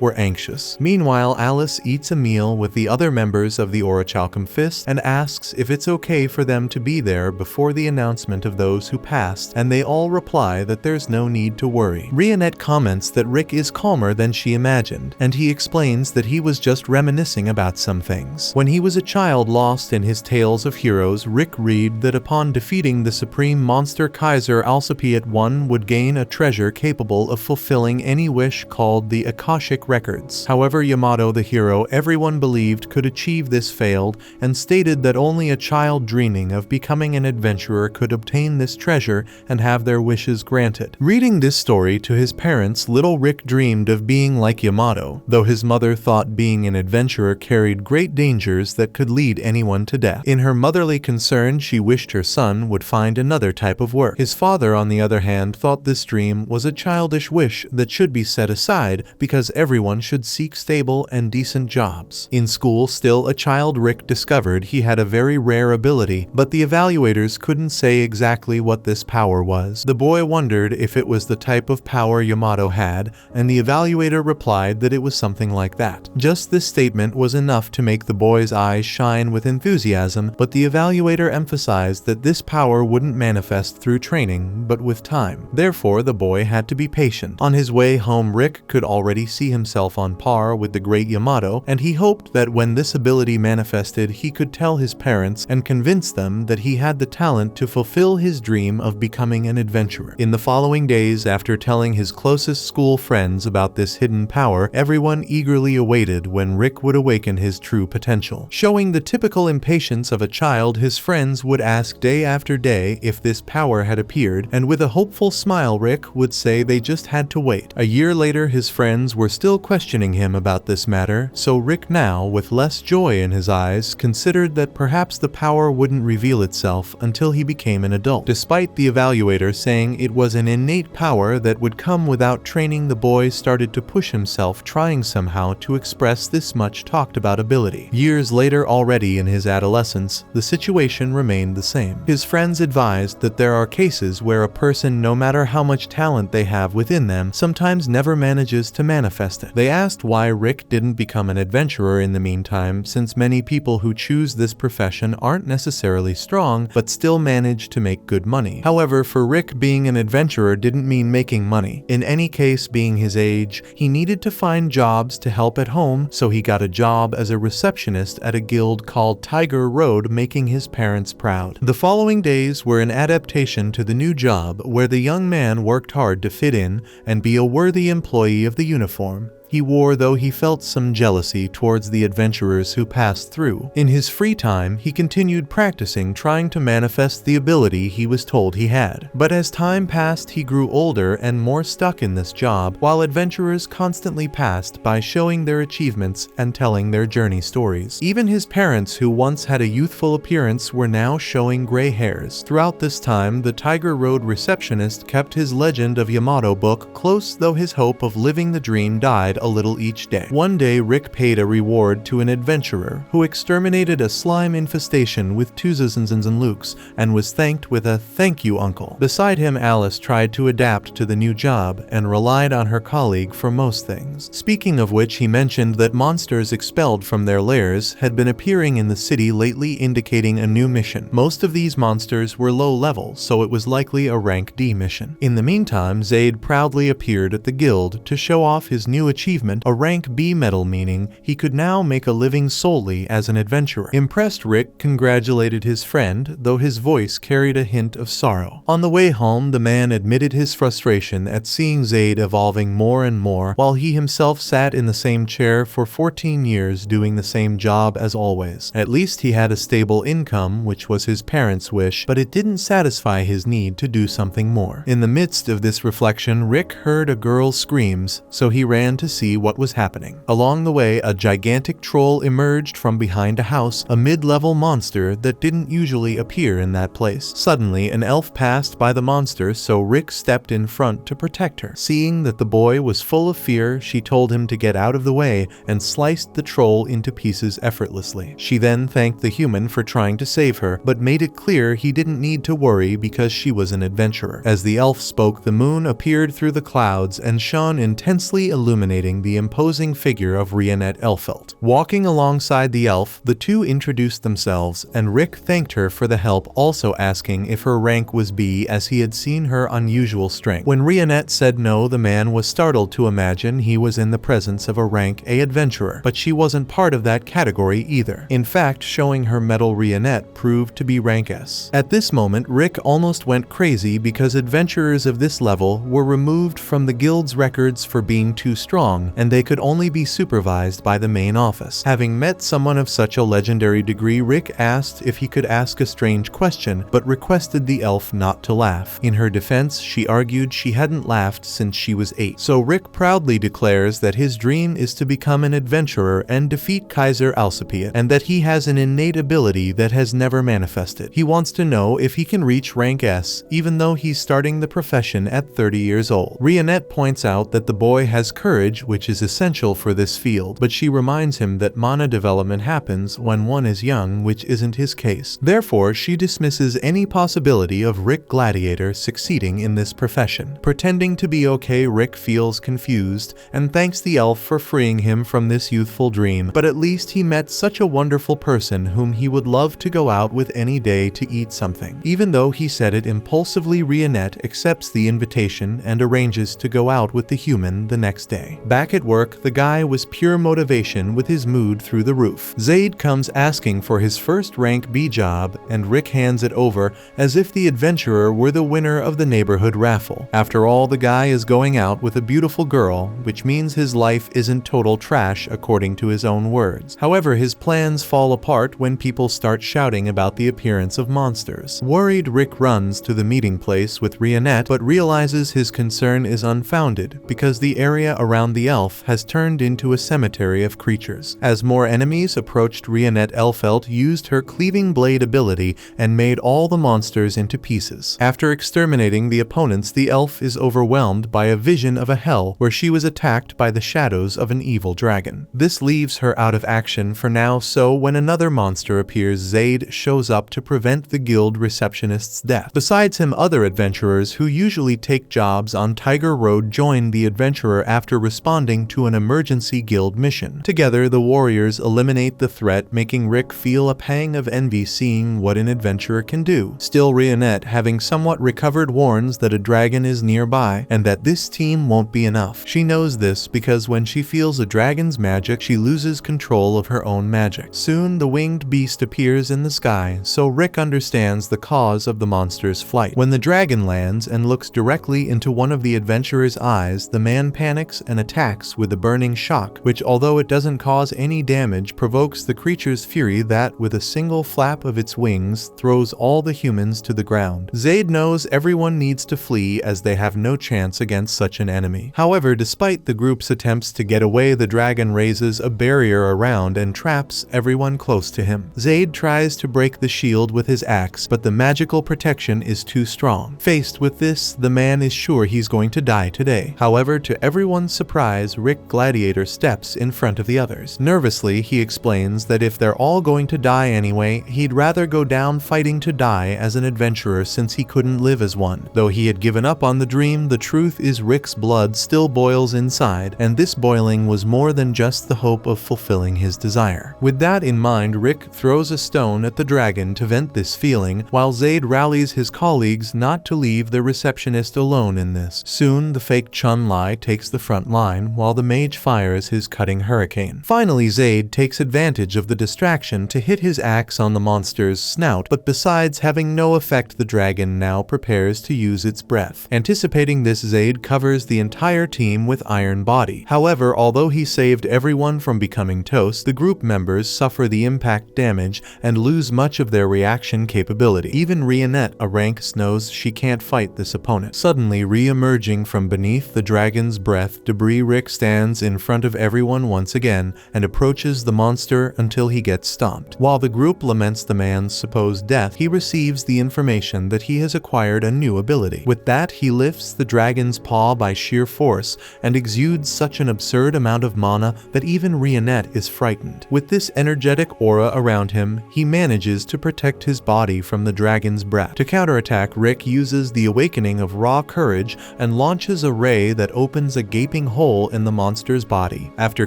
were anxious. Meanwhile, Alice eats a meal with the other members of the Orichalcum Fist and asks if it's okay for them to be there before the announcement of those who passed, and they all reply that there's no need to worry. Rionette comments that Rick is calmer than she imagined, and he explains that he was just reminiscing about some things. When he was a child lost in his tales of heroes, Rick read that upon defeating the supreme monster Kaiser Alcipiat, one would gain a treasure capable of fulfilling any wish called the Akashic Records. However, Yamato, the hero everyone believed could achieve this, failed, and stated that only a child dreaming of becoming an adventurer could obtain this treasure and have their wishes granted. Reading this story to his parents, little Rick dreamed of being like Yamato, though his mother thought being an adventurer carried great dangers that could lead anyone to death. In her motherly concern, she wished her son would find another type of work. His father, on the other hand, thought this dream was a childish wish that should be set aside because everyone should seek stable and decent jobs. In school, still a child, Rick discovered he had a very rare ability, but the evaluators couldn't say exactly what this power was. The boy wondered if it was the type of power Yamato had, and the evaluator replied that it was something like that. Just this statement was enough to make the boy's eyes shine with enthusiasm, but the evaluator emphasized that this power wouldn't manifest through training, but with time. Therefore, the boy had to be patient. On his way home, Rick could already see himself on par with the great Yamato, and he hoped that when this ability manifested, he could tell his parents and convince them that he had the talent to fulfill his dream of becoming an adventurer. In the following days, after telling his closest school friends about this hidden power, everyone eagerly awaited when Rick would awaken his true potential. Showing the typical impatience of a child, his friends would ask day after day if this power had appeared, and with a hopeful smile, Rick would say they just had to wait. A year later, his friends were still questioning him about this matter, so Rick now, with less joy in his eyes, considered that perhaps the power wouldn't reveal itself until he became an adult. Despite the evaluator saying it was an innate power that would come without training, the boy started to push himself, trying somehow to express this much talked about ability. Years later, already in his adolescence, the situation remained the same. His friends advised that there are cases where a person, no matter how much talent they have within them, sometimes never manages to manifest it. They asked why Rick didn't become an adventurer in the meantime, since many people who choose this profession aren't necessarily strong, but still manage to make good money. However, for Rick, being an adventurer didn't mean making money. In any case, being his age, he needed to find jobs to help at home, so he got a job as a receptionist at a guild called Tiger Road, making his parents proud. The following days were an adaptation to the new job, where the young man worked hard to fit in and be a worthy employee of the uniform he wore, though he felt some jealousy towards the adventurers who passed through. In his free time, he continued practicing, trying to manifest the ability he was told he had. But as time passed, he grew older and more stuck in this job, while adventurers constantly passed by, showing their achievements and telling their journey stories. Even his parents, who once had a youthful appearance, were now showing gray hairs. Throughout this time, the Tiger Road receptionist kept his Legend of Yamato book close, though his hope of living the dream died a little each day. One day, Rick paid a reward to an adventurer who exterminated a slime infestation with Tuzazans and Lukes, and was thanked with a "thank you, uncle." Beside him, Alice tried to adapt to the new job and relied on her colleague for most things. Speaking of which, he mentioned that monsters expelled from their lairs had been appearing in the city lately, indicating a new mission. Most of these monsters were low level, so it was likely a rank D mission. In the meantime, Zaid proudly appeared at the guild to show off his new achievement, a rank B medal, meaning he could now make a living solely as an adventurer. Impressed, Rick congratulated his friend, though his voice carried a hint of sorrow. On the way home, the man admitted his frustration at seeing Zaid evolving more and more, while he himself sat in the same chair for 14 years doing the same job as always. At least he had a stable income, which was his parents' wish, but it didn't satisfy his need to do something more. In the midst of this reflection, Rick heard a girl's screams, so he ran to see what was happening. Along the way, a gigantic troll emerged from behind a house, a mid-level monster that didn't usually appear in that place. Suddenly, an elf passed by the monster, so Rick stepped in front to protect her. Seeing that the boy was full of fear, she told him to get out of the way and sliced the troll into pieces effortlessly. She then thanked the human for trying to save her, but made it clear he didn't need to worry because she was an adventurer. As the elf spoke, the moon appeared through the clouds and shone intensely, illuminating the imposing figure of Rionette Elfelt. Walking alongside the elf, the two introduced themselves, and Rick thanked her for the help, also asking if her rank was B, as he had seen her unusual strength. When Rionette said no, the man was startled to imagine he was in the presence of a rank A adventurer, but she wasn't part of that category either. In fact, showing her medal, Rionette proved to be rank S. At this moment, Rick almost went crazy because adventurers of this level were removed from the guild's records for being too strong, strong, and they could only be supervised by the main office. Having met someone of such a legendary degree, Rick asked if he could ask a strange question, but requested the elf not to laugh. In her defense, she argued she hadn't laughed since she was 8. So Rick proudly declares that his dream is to become an adventurer and defeat Kaiser Alcipiade, and that he has an innate ability that has never manifested. He wants to know if he can reach rank S, even though he's starting the profession at 30 years old. Rionette points out that the boy has courage, which is essential for this field, but she reminds him that mana development happens when one is young, which isn't his case. Therefore, she dismisses any possibility of Rick Gladiator succeeding in this profession. Pretending to be okay, Rick feels confused and thanks the elf for freeing him from this youthful dream, but at least he met such a wonderful person whom he would love to go out with any day to eat something. Even though he said it impulsively, Rionette accepts the invitation and arranges to go out with the human the next day. Back at work, the guy was pure motivation with his mood through the roof. Zaid comes asking for his first rank B job, and Rick hands it over as if the adventurer were the winner of the neighborhood raffle. After all, the guy is going out with a beautiful girl, which means his life isn't total trash according to his own words. However, his plans fall apart when people start shouting about the appearance of monsters. Worried, Rick runs to the meeting place with Rionette, but realizes his concern is unfounded because the area around the elf has turned into a cemetery of creatures. As more enemies approached, Rionette Elfelt used her cleaving blade ability and made all the monsters into pieces. After exterminating the opponents, the elf is overwhelmed by a vision of a hell where she was attacked by the shadows of an evil dragon. This leaves her out of action for now, so when another monster appears, Zaid shows up to prevent the guild receptionist's death. Besides him, other adventurers who usually take jobs on Tiger Road join the adventurer after responding to an emergency guild mission. Together, the warriors eliminate the threat, making Rick feel a pang of envy seeing what an adventurer can do. Still, Rionette, having somewhat recovered, warns that a dragon is nearby and that this team won't be enough. She knows this because when she feels a dragon's magic, she loses control of her own magic. Soon, the winged beast appears in the sky, so Rick understands the cause of the monster's flight. When the dragon lands and looks directly into one of the adventurer's eyes, the man panics and attacks with a burning shock, which, although it doesn't cause any damage, provokes the creature's fury that, with a single flap of its wings, throws all the humans to the ground. Zaid knows everyone needs to flee as they have no chance against such an enemy. However, despite the group's attempts to get away, the dragon raises a barrier around and traps everyone close to him. Zaid tries to break the shield with his axe, but the magical protection is too strong. Faced with this, the man is sure he's going to die today. However, to everyone's surprise, Rick Gladiator steps in front of the others. Nervously, he explains that if they're all going to die anyway, he'd rather go down fighting to die as an adventurer since he couldn't live as one. Though he had given up on the dream, the truth is Rick's blood still boils inside, and this boiling was more than just the hope of fulfilling his desire. With that in mind, Rick throws a stone at the dragon to vent this feeling, while Zaid rallies his colleagues not to leave the receptionist alone in this. Soon, the fake Chun-Li takes the front line, while the mage fires his cutting hurricane. Finally, Zaid takes advantage of the distraction to hit his axe on the monster's snout, but besides having no effect, the dragon now prepares to use its breath. Anticipating this, Zaid covers the entire team with iron body. However, although he saved everyone from becoming toast, the group members suffer the impact damage and lose much of their reaction capability. Even Rionette, a rank, knows she can't fight this opponent. Suddenly, re-emerging from beneath the dragon's breath debris, Rick stands in front of everyone once again and approaches the monster until he gets stomped. While the group laments the man's supposed death, he receives the information that he has acquired a new ability. With that, he lifts the dragon's paw by sheer force and exudes such an absurd amount of mana that even Rionette is frightened. With this energetic aura around him, he manages to protect his body from the dragon's breath. To counterattack, Rick uses the awakening of raw courage and launches a ray that opens a gaping hole in the monster's body. After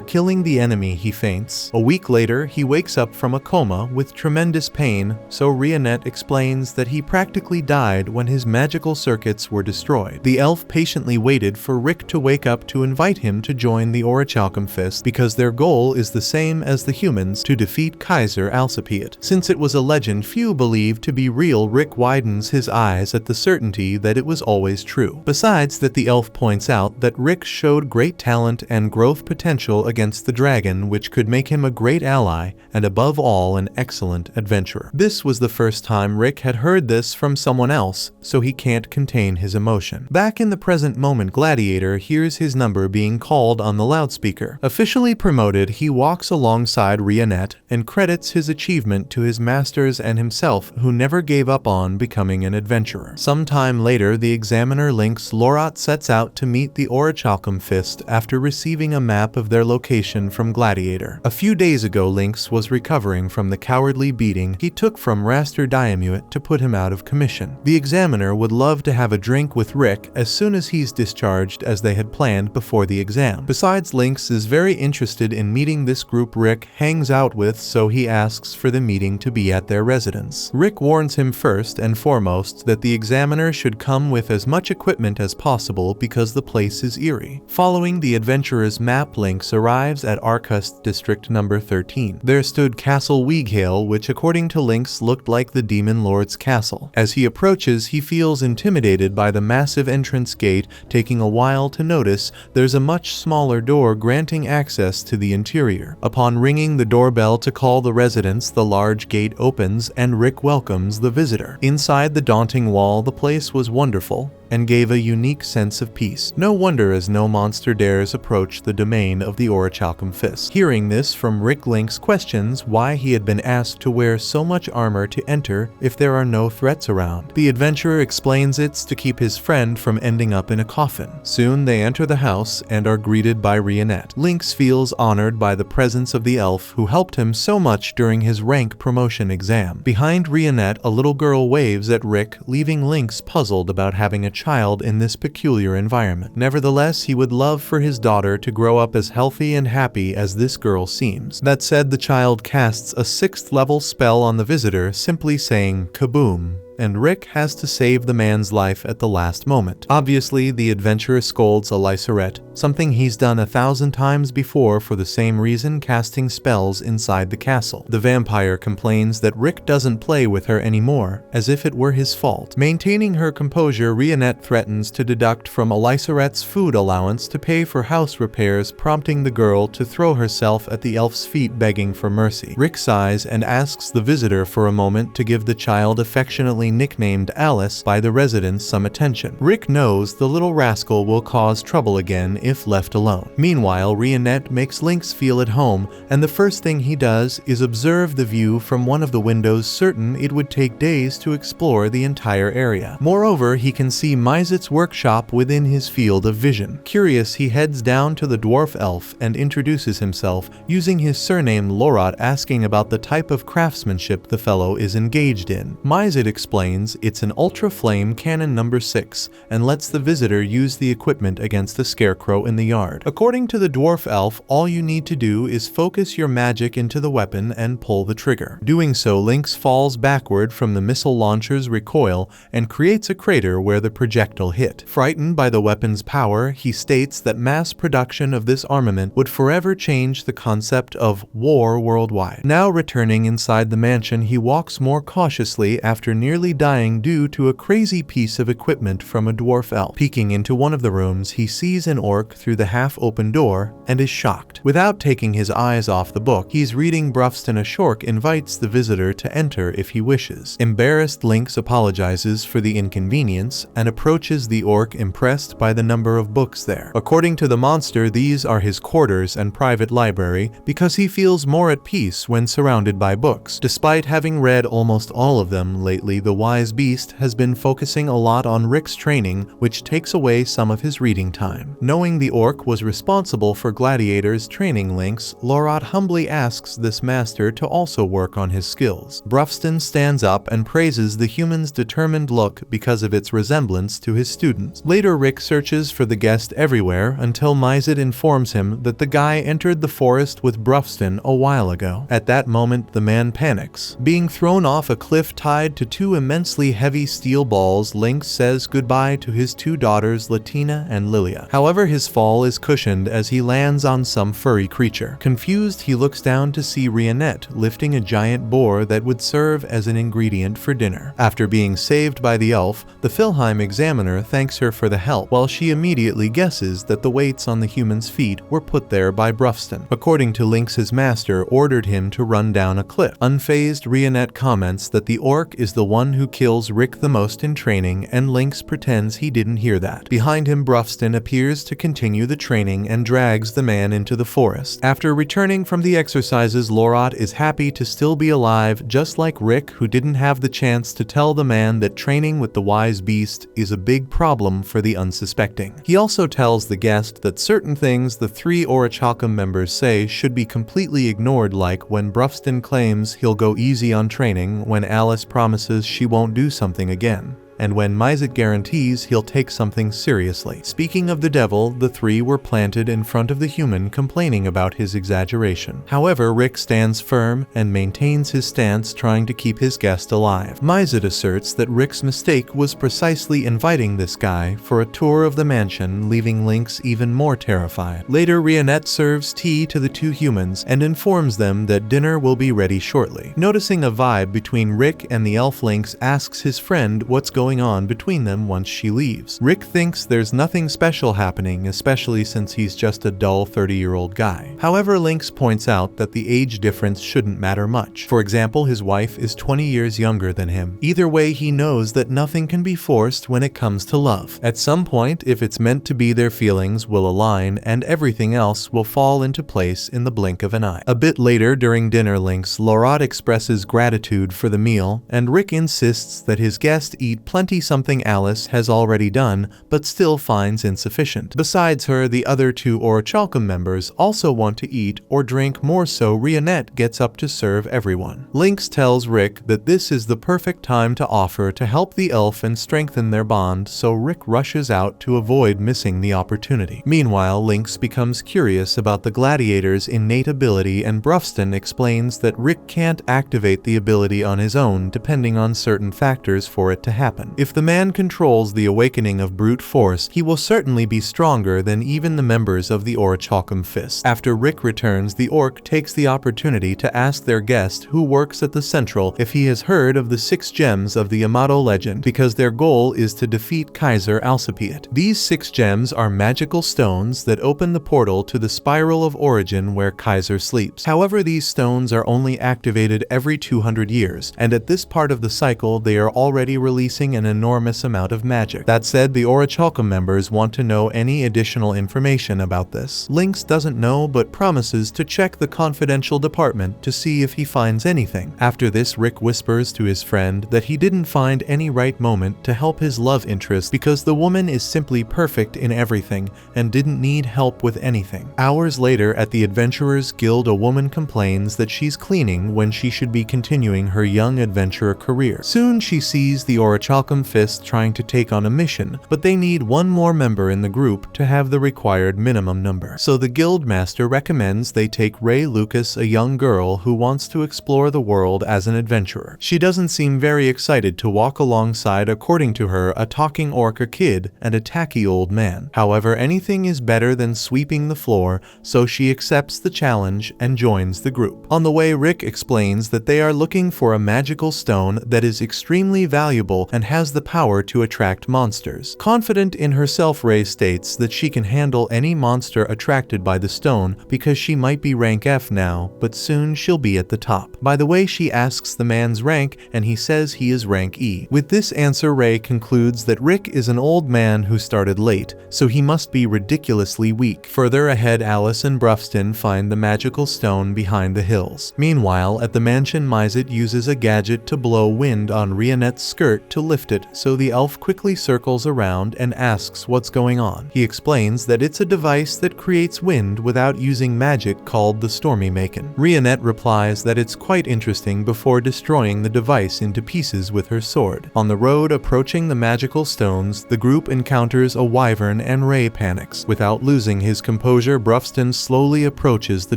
killing the enemy, he faints. A week later, he wakes up from a coma with tremendous pain, so Rionette explains that he practically died when his magical circuits were destroyed. The elf patiently waited for Rick to wake up to invite him to join the Orichalcum because their goal is the same as the humans, to defeat Kaiser Alcipiade. Since it was a legend few believed to be real, Rick widens his eyes at the certainty that it was always true. Besides that, the elf points out that Rick showed great great talent and growth potential against the dragon, which could make him a great ally and above all an excellent adventurer. This was the first time Rick had heard this from someone else, so he can't contain his emotion. Back in the present moment, Gladiator hears his number being called on the loudspeaker. Officially promoted, he walks alongside Rionette and credits his achievement to his masters and himself, who never gave up on becoming an adventurer. Sometime later, the examiner Lynx Lorot sets out to meet the Orichalcum Fist after receiving a map of their location from Gladiator. A few days ago, Lynx was recovering from the cowardly beating he took from Raster Diamuit to put him out of commission. The examiner would love to have a drink with Rick as soon as he's discharged, as they had planned before the exam. Besides, Lynx is very interested in meeting this group Rick hangs out with, so he asks for the meeting to be at their residence. Rick warns him first and foremost that the examiner should come with as much equipment as possible because the place is eerie. Following the adventurer's map, Lynx arrives at Arcust District number 13. There stood Castle Weeghale, which according to Lynx looked like the Demon Lord's castle. As he approaches, he feels intimidated by the massive entrance gate. Taking a while to notice, there's a much smaller door granting access to the interior. Upon ringing the doorbell to call the residents, the large gate opens and Rick welcomes the visitor. Inside the daunting wall, the place was wonderful and gave a unique sense of peace. No wonder, as no monster dares approach the domain of the Orichalcum Fist. Hearing this from Rick, Lynx questions why he had been asked to wear so much armor to enter if there are no threats around. The adventurer explains it's to keep his friend from ending up in a coffin. Soon they enter the house and are greeted by Rionette. Lynx feels honored by the presence of the elf who helped him so much during his rank promotion exam. Behind Rionette, a little girl waves at Rick, leaving Lynx puzzled about having a child in this peculiar environment. Nevertheless, he would love for his daughter to grow up as healthy and happy as this girl seems. That said, the child casts a 6th level spell on the visitor, simply saying kaboom, and Rick has to save the man's life at the last moment. Obviously, the adventurer scolds Alycerette, something he's done 1,000 times before for the same reason, casting spells inside the castle. The vampire complains that Rick doesn't play with her anymore, as if it were his fault. Maintaining her composure, Rionette threatens to deduct from Alycerette's food allowance to pay for house repairs, prompting the girl to throw herself at the elf's feet begging for mercy. Rick sighs and asks the visitor for a moment to give the child, affectionately nicknamed Alice by the residents, some attention. Rick knows the little rascal will cause trouble again if left alone. Meanwhile, Rionette makes Lynx feel at home, and the first thing he does is observe the view from one of the windows, certain it would take days to explore the entire area. Moreover, he can see Mizet's workshop within his field of vision. Curious, he heads down to the dwarf elf and introduces himself, using his surname Lorot, asking about the type of craftsmanship the fellow is engaged in. Mizet explains it's an Ultra Flame Cannon number 6 and lets the visitor use the equipment against the scarecrow in the yard. According to the dwarf elf, all you need to do is focus your magic into the weapon and pull the trigger. Doing so, Lynx falls backward from the missile launcher's recoil and creates a crater where the projectile hit. Frightened by the weapon's power, he states that mass production of this armament would forever change the concept of war worldwide. Now returning inside the mansion, he walks more cautiously after nearly dying due to a crazy piece of equipment from a dwarf elf. Peeking into one of the rooms, he sees an orc through the half-open door and is shocked. Without taking his eyes off the book he's reading, Brufston, a shork, invites the visitor to enter if he wishes. Embarrassed, Lynx apologizes for the inconvenience and approaches the orc, impressed by the number of books there. According to the monster, these are his quarters and private library because he feels more at peace when surrounded by books. Despite having read almost all of them lately, the wise beast has been focusing a lot on Rick's training, which takes away some of his reading time. Knowing the orc was responsible for Gladiator's training, Lynx Lorot humbly asks this master to also work on his skills. Brufston stands up and praises the human's determined look because of its resemblance to his students. Later, Rick searches for the guest everywhere until Mizet informs him that the guy entered the forest with Brufston a while ago. At that moment, the man panics. Being thrown off a cliff tied to two immensely heavy steel balls, Lynx says goodbye to his two daughters Latina and Lilia. However, his fall is cushioned as he lands on some furry creature. Confused, he looks down to see Rionette lifting a giant boar that would serve as an ingredient for dinner. After being saved by the elf, the Philheim examiner thanks her for the help, while she immediately guesses that the weights on the human's feet were put there by Brufston. According to Lynx, his master ordered him to run down a cliff. Unfazed, Rionette comments that the orc is the one who kills Rick the most in training, and Lynx pretends he didn't hear that. Behind him, Brufston appears to continue the training and drags the man into the forest. After returning from the exercises, Lorot is happy to still be alive, just like Rick, who didn't have the chance to tell the man that training with the wise beast is a big problem for the unsuspecting. He also tells the guest that certain things the three Orichalcum members say should be completely ignored, like when Brufston claims he'll go easy on training, when Alice promises she won't do something again, and when Mizet guarantees he'll take something seriously. Speaking of the devil, the three were planted in front of the human, complaining about his exaggeration. However, Rick stands firm and maintains his stance, trying to keep his guest alive. Mizet asserts that Rick's mistake was precisely inviting this guy for a tour of the mansion, leaving Lynx even more terrified. Later, Rionette serves tea to the two humans and informs them that dinner will be ready shortly. Noticing a vibe between Rick and the elf, Lynx asks his friend what's going on between them once she leaves. Rick thinks there's nothing special happening, especially since he's just a dull 30-year-old guy. However, Lynx points out that the age difference shouldn't matter much. For example, his wife is 20 years younger than him. Either way, he knows that nothing can be forced when it comes to love. At some point, if it's meant to be, their feelings will align and everything else will fall into place in the blink of an eye. A bit later, during dinner, Lorot expresses gratitude for the meal, and Rick insists that his guest eat plenty, something Alice has already done but still finds insufficient. Besides her, the other two Orichalcum members also want to eat or drink more, so Rionette gets up to serve everyone. Lynx tells Rick that this is the perfect time to offer to help the elf and strengthen their bond, so Rick rushes out to avoid missing the opportunity. Meanwhile, Lynx becomes curious about the gladiator's innate ability, and Brufston explains that Rick can't activate the ability on his own, depending on certain factors for it to happen. If the man controls the awakening of brute force, he will certainly be stronger than even the members of the Orichalcum Fist. After Rick returns, the orc takes the opportunity to ask their guest, who works at the Central, if he has heard of the 6 gems of the Yamato legend, because their goal is to defeat Kaiser Alcipiat. These 6 gems are magical stones that open the portal to the Spiral of Origin where Kaiser sleeps. However, these stones are only activated every 200 years, and at this part of the cycle they are already releasing an enormous amount of magic. That said, the Orichalcum members want to know any additional information about this. Lynx doesn't know but promises to check the confidential department to see if he finds anything. After this, Rick whispers to his friend that he didn't find any right moment to help his love interest because the woman is simply perfect in everything and didn't need help with anything. Hours later, at the Adventurers Guild, a woman complains that she's cleaning when she should be continuing her young adventurer career. Soon she sees the Orichalcum Fist trying to take on a mission, but they need one more member in the group to have the required minimum number. So the guild master recommends they take Ray Lucas, a young girl who wants to explore the world as an adventurer. She doesn't seem very excited to walk alongside, according to her, a talking orc, a kid, and a tacky old man. However, anything is better than sweeping the floor, so she accepts the challenge and joins the group. On the way, Rick explains that they are looking for a magical stone that is extremely valuable and has the power to attract monsters. Confident in herself, Ray states that she can handle any monster attracted by the stone because she might be rank F now, but soon she'll be at the top. By the way, she asks the man's rank, and he says he is rank E. With this answer, Ray concludes that Rick is an old man who started late, so he must be ridiculously weak. Further ahead, Alice and Brufston find the magical stone behind the hills. Meanwhile, at the mansion, Mizet uses a gadget to blow wind on Rionette's skirt to lift lift it, so the elf quickly circles around and asks what's going on. He explains that it's a device that creates wind without using magic called the Stormy Maken. Rionette replies that it's quite interesting before destroying the device into pieces with her sword. On the road approaching the magical stones, the group encounters a wyvern and Ray panics. Without losing his composure, Brufston slowly approaches the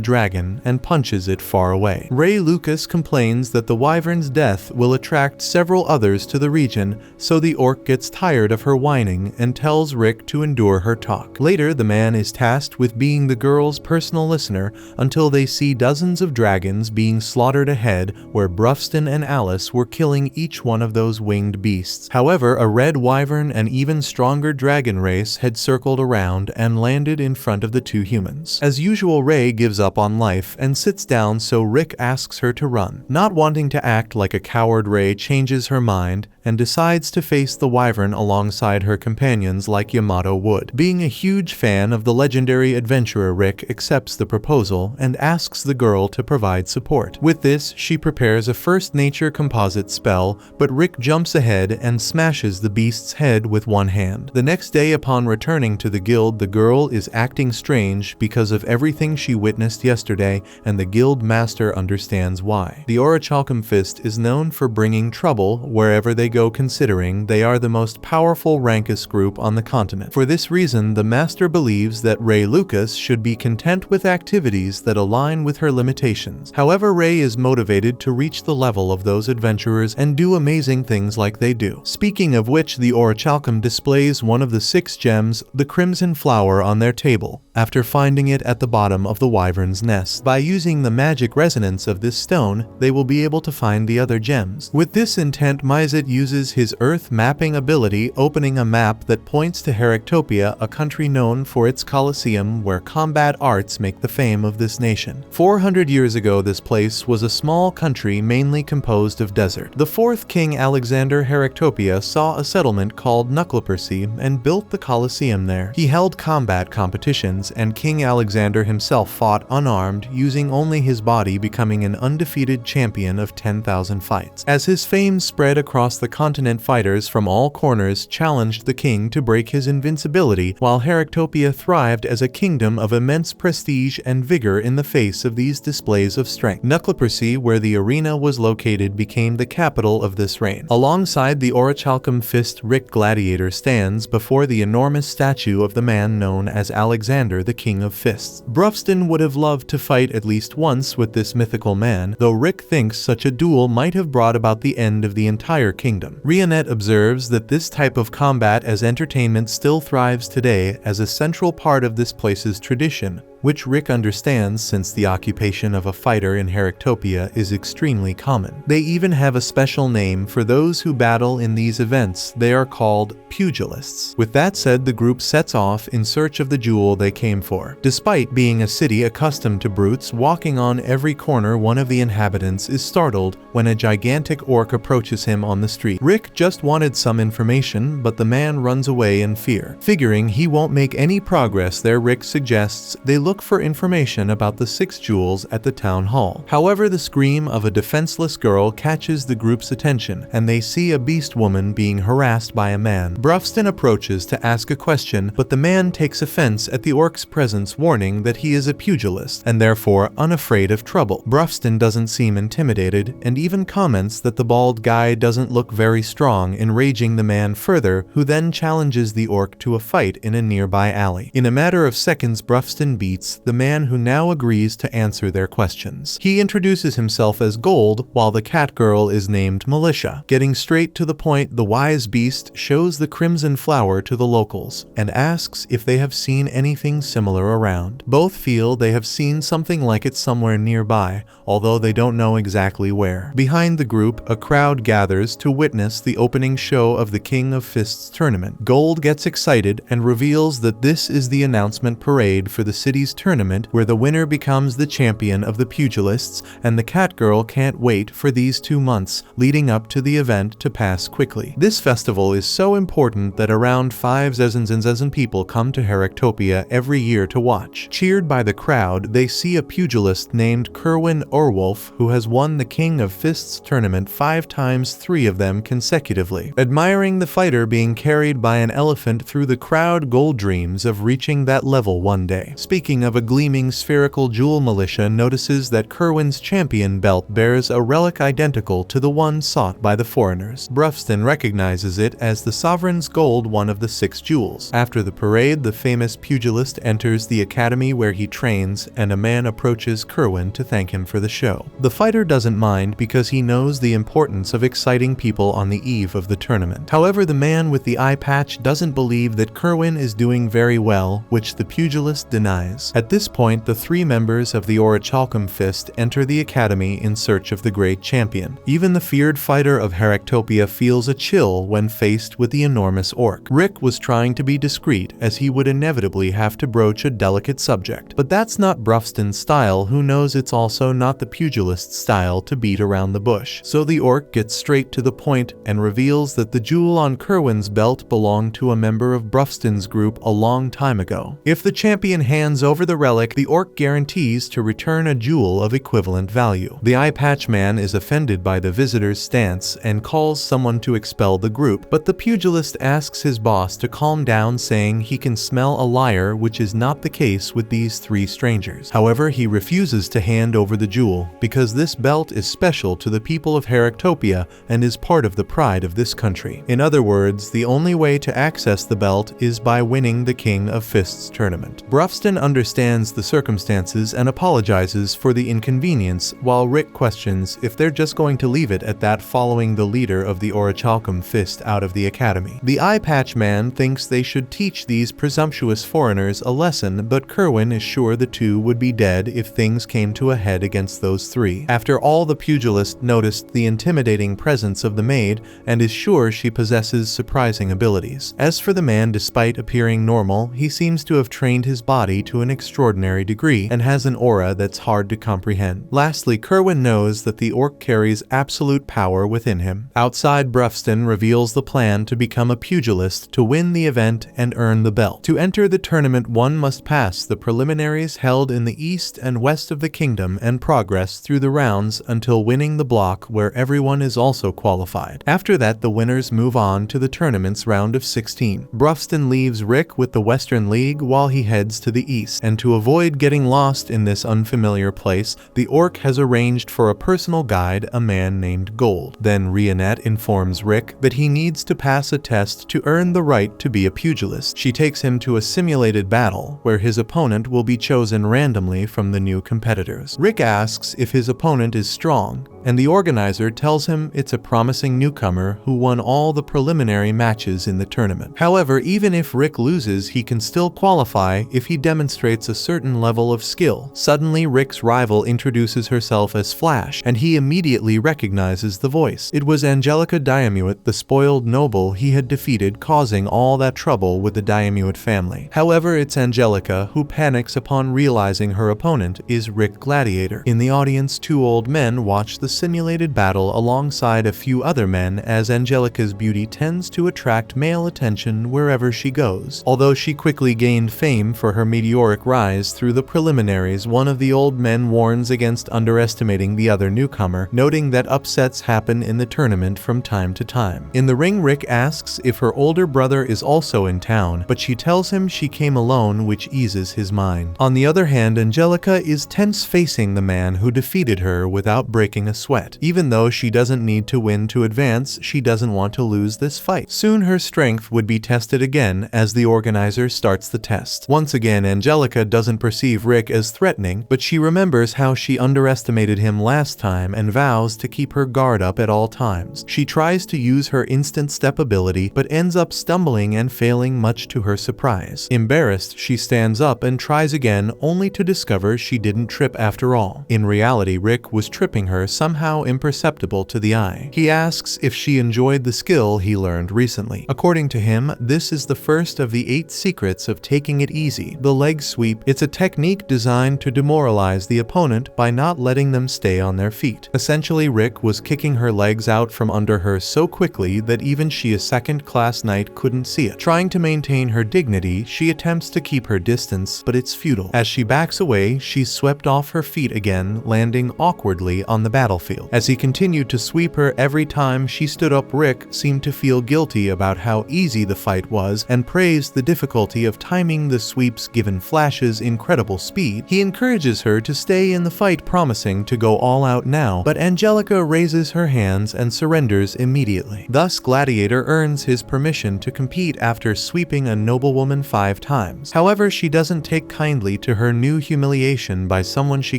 dragon and punches it far away. Ray Lucas complains that the wyvern's death will attract several others to the region, so the orc gets tired of her whining and tells Rick to endure her talk. Later, the man is tasked with being the girl's personal listener until they see dozens of dragons being slaughtered ahead, where Brufston and Alice were killing each one of those winged beasts. However, a red wyvern and even stronger dragon race had circled around and landed in front of the two humans. As usual, Ray gives up on life and sits down, so Rick asks her to run. Not wanting to act like a coward, Ray changes her mind and decides to face the wyvern alongside her companions like Yamato would. Being a huge fan of the legendary adventurer, Rick accepts the proposal and asks the girl to provide support. With this, she prepares a first nature composite spell, but Rick jumps ahead and smashes the beast's head with one hand. The next day, upon returning to the guild, the girl is acting strange because of everything she witnessed yesterday, and the guild master understands why. The Orichalcum Fist is known for bringing trouble wherever they go, considering they are the most powerful Rankus group on the continent. For this reason, the master believes that Ray Lucas should be content with activities that align with her limitations. However, Ray is motivated to reach the level of those adventurers and do amazing things like they do. Speaking of which, the Orichalcum displays one of the 6 gems, the Crimson Flower, on their table, after finding it at the bottom of the wyvern's nest. By using the magic resonance of this stone, they will be able to find the other gems. With this intent, Mizet uses his earth mapping ability, opening a map that points to Heractopia, a country known for its Colosseum, where combat arts make the fame of this nation. 400 years ago, this place was a small country mainly composed of desert. The 4th king, Alexander Heractopia, saw a settlement called Nuclepercy and built the Colosseum there. He held combat competitions, and King Alexander himself fought unarmed, using only his body, becoming an undefeated champion of 10,000 fights. As his fame spread across the continent, fighters from all corners challenged the king to break his invincibility, while Heractopia thrived as a kingdom of immense prestige and vigor in the face of these displays of strength. Nuclepercy, where the arena was located, became the capital of this reign. Alongside the Orichalcum Fist, Rick Gladiator stands before the enormous statue of the man known as Alexander, the King of Fists. Brufston would have loved to fight at least once with this mythical man, though Rick thinks such a duel might have brought about the end of the entire kingdom. Rionette observes that this type of combat as entertainment still thrives today as a central part of this place's tradition, which Rick understands since the occupation of a fighter in Heractopia is extremely common. They even have a special name for those who battle in these events. They are called pugilists. With that said, the group sets off in search of the jewel they came for. Despite being a city accustomed to brutes walking on every corner, one of the inhabitants is startled when a gigantic orc approaches him on the street. Rick just wanted some information, but the man runs away in fear. Figuring he won't make any progress there, Rick suggests they look for information about the 6 jewels at the town hall. However, the scream of a defenseless girl catches the group's attention, and they see a beast woman being harassed by a man. Brufston approaches to ask a question, but the man takes offense at the orc's presence, warning that he is a pugilist and therefore unafraid of trouble. Brufston doesn't seem intimidated and even comments that the bald guy doesn't look very strong, enraging the man further, who then challenges the orc to a fight in a nearby alley. In a matter of seconds, Brufston beats the man, who now agrees to answer their questions. He introduces himself as Gold, while the cat girl is named Militia. Getting straight to the point, the wise beast shows the Crimson Flower to the locals and asks if they have seen anything similar around. Both feel they have seen something like it somewhere nearby, although they don't know exactly where. Behind the group, a crowd gathers to witness the opening show of the King of Fists tournament. Gold gets excited and reveals that this is the announcement parade for the city's series tournament where the winner becomes the champion of the pugilists, and the Catgirl can't wait for these 2 months leading up to the event to pass quickly. This festival is so important that around 5,000 people come to Heractopia every year to watch. Cheered by the crowd, they see a pugilist named Kerwin Orwolf who has won the King of Fists tournament 5 times, 3 of them consecutively. Admiring the fighter being carried by an elephant through the crowd, Gold dreams of reaching that level one day. Speaking of a gleaming spherical jewel, Militia notices that Kerwin's champion belt bears a relic identical to the one sought by the foreigners. Brufston recognizes it as the Sovereign's Gold, one of the 6 jewels. After the parade, the famous pugilist enters the academy where he trains, and a man approaches Kerwin to thank him for the show. The fighter doesn't mind because he knows the importance of exciting people on the eve of the tournament. However, the man with the eye patch doesn't believe that Kerwin is doing very well, which the pugilist denies. At this point, the 3 members of the Orichalcum Fist enter the academy in search of the great champion. Even the feared fighter of Heractopia feels a chill when faced with the enormous orc. Rick was trying to be discreet as he would inevitably have to broach a delicate subject. But that's not Brufston's style, who knows it's also not the pugilist's style to beat around the bush. So the orc gets straight to the point and reveals that the jewel on Kerwin's belt belonged to a member of Brufston's group a long time ago. If the champion hands over the relic, the orc guarantees to return a jewel of equivalent value. The eye patch man is offended by the visitor's stance and calls someone to expel the group, but the pugilist asks his boss to calm down, saying he can smell a liar, which is not the case with these 3 strangers. However, he refuses to hand over the jewel because this belt is special to the people of Heractopia and is part of the pride of this country. In other words, the only way to access the belt is by winning the King of Fists tournament. Brufston understands the circumstances and apologizes for the inconvenience, while Rick questions if they're just going to leave it at that, following the leader of the Orichalcum Fist out of the academy. The eye patch man thinks they should teach these presumptuous foreigners a lesson, but Kerwin is sure the 2 would be dead if things came to a head against those 3. After all, the pugilist noticed the intimidating presence of the maid and is sure she possesses surprising abilities. As for the man, despite appearing normal, he seems to have trained his body to an extraordinary degree and has an aura that's hard to comprehend. Lastly, Kerwin knows that the orc carries absolute power within him. Outside, Brufston reveals the plan to become a pugilist to win the event and earn the belt. To enter the tournament, one must pass the preliminaries held in the east and west of the kingdom and progress through the rounds until winning the block, where everyone is also qualified. After that, the winners move on to the tournament's round of 16. Brufston leaves Rick with the Western League while he heads to the east, and to avoid getting lost in this unfamiliar place, the orc has arranged for a personal guide, a man named Gold. Then Rionette informs Rick that he needs to pass a test to earn the right to be a pugilist. She takes him to a simulated battle where his opponent will be chosen randomly from the new competitors. Rick asks if his opponent is strong, and the organizer tells him it's a promising newcomer who won all the preliminary matches in the tournament. However, even if Rick loses, he can still qualify if he demonstrates a certain level of skill. Suddenly, Rick's rival introduces herself as Flash, and he immediately recognizes the voice. It was Angelica Diamuit, the spoiled noble he had defeated, causing all that trouble with the Diamuit family. However, it's Angelica who panics upon realizing her opponent is Rick Gladiator. In the audience, 2 old men watch the simulated battle alongside a few other men, as Angelica's beauty tends to attract male attention wherever she goes. Although she quickly gained fame for her meteoric rise through the preliminaries, one of the old men warns against underestimating the other newcomer, noting that upsets happen in the tournament from time to time. In the ring, Rick asks if her older brother is also in town, but she tells him she came alone, which eases his mind. On the other hand, Angelica is tense facing the man who defeated her without breaking a sweat. Even though she doesn't need to win to advance, she doesn't want to lose this fight. Soon her strength would be tested again as the organizer starts the test. Once again, Angelica doesn't perceive Rick as threatening, but she remembers how she underestimated him last time and vows to keep her guard up at all times. She tries to use her instant step ability, but ends up stumbling and failing, much to her surprise. Embarrassed, she stands up and tries again, only to discover she didn't trip after all. In reality, Rick was tripping her, somehow imperceptible to the eye. He asks if she enjoyed the skill he learned recently. According to him, this is the first of the 8 secrets of taking it easy. The leg swing sweep. It's a technique designed to demoralize the opponent by not letting them stay on their feet. Essentially, Rick was kicking her legs out from under her so quickly that even she, a second-class knight, couldn't see it. Trying to maintain her dignity, she attempts to keep her distance, but it's futile. As she backs away, she's swept off her feet again, landing awkwardly on the battlefield. As he continued to sweep her every time she stood up, Rick seemed to feel guilty about how easy the fight was and praised the difficulty of timing the sweeps given Flash's incredible speed. He encourages her to stay in the fight, promising to go all out now, but Angelica raises her hands and surrenders immediately. Thus, Gladiator earns his permission to compete after sweeping a noblewoman 5 times. However, she doesn't take kindly to her new humiliation by someone she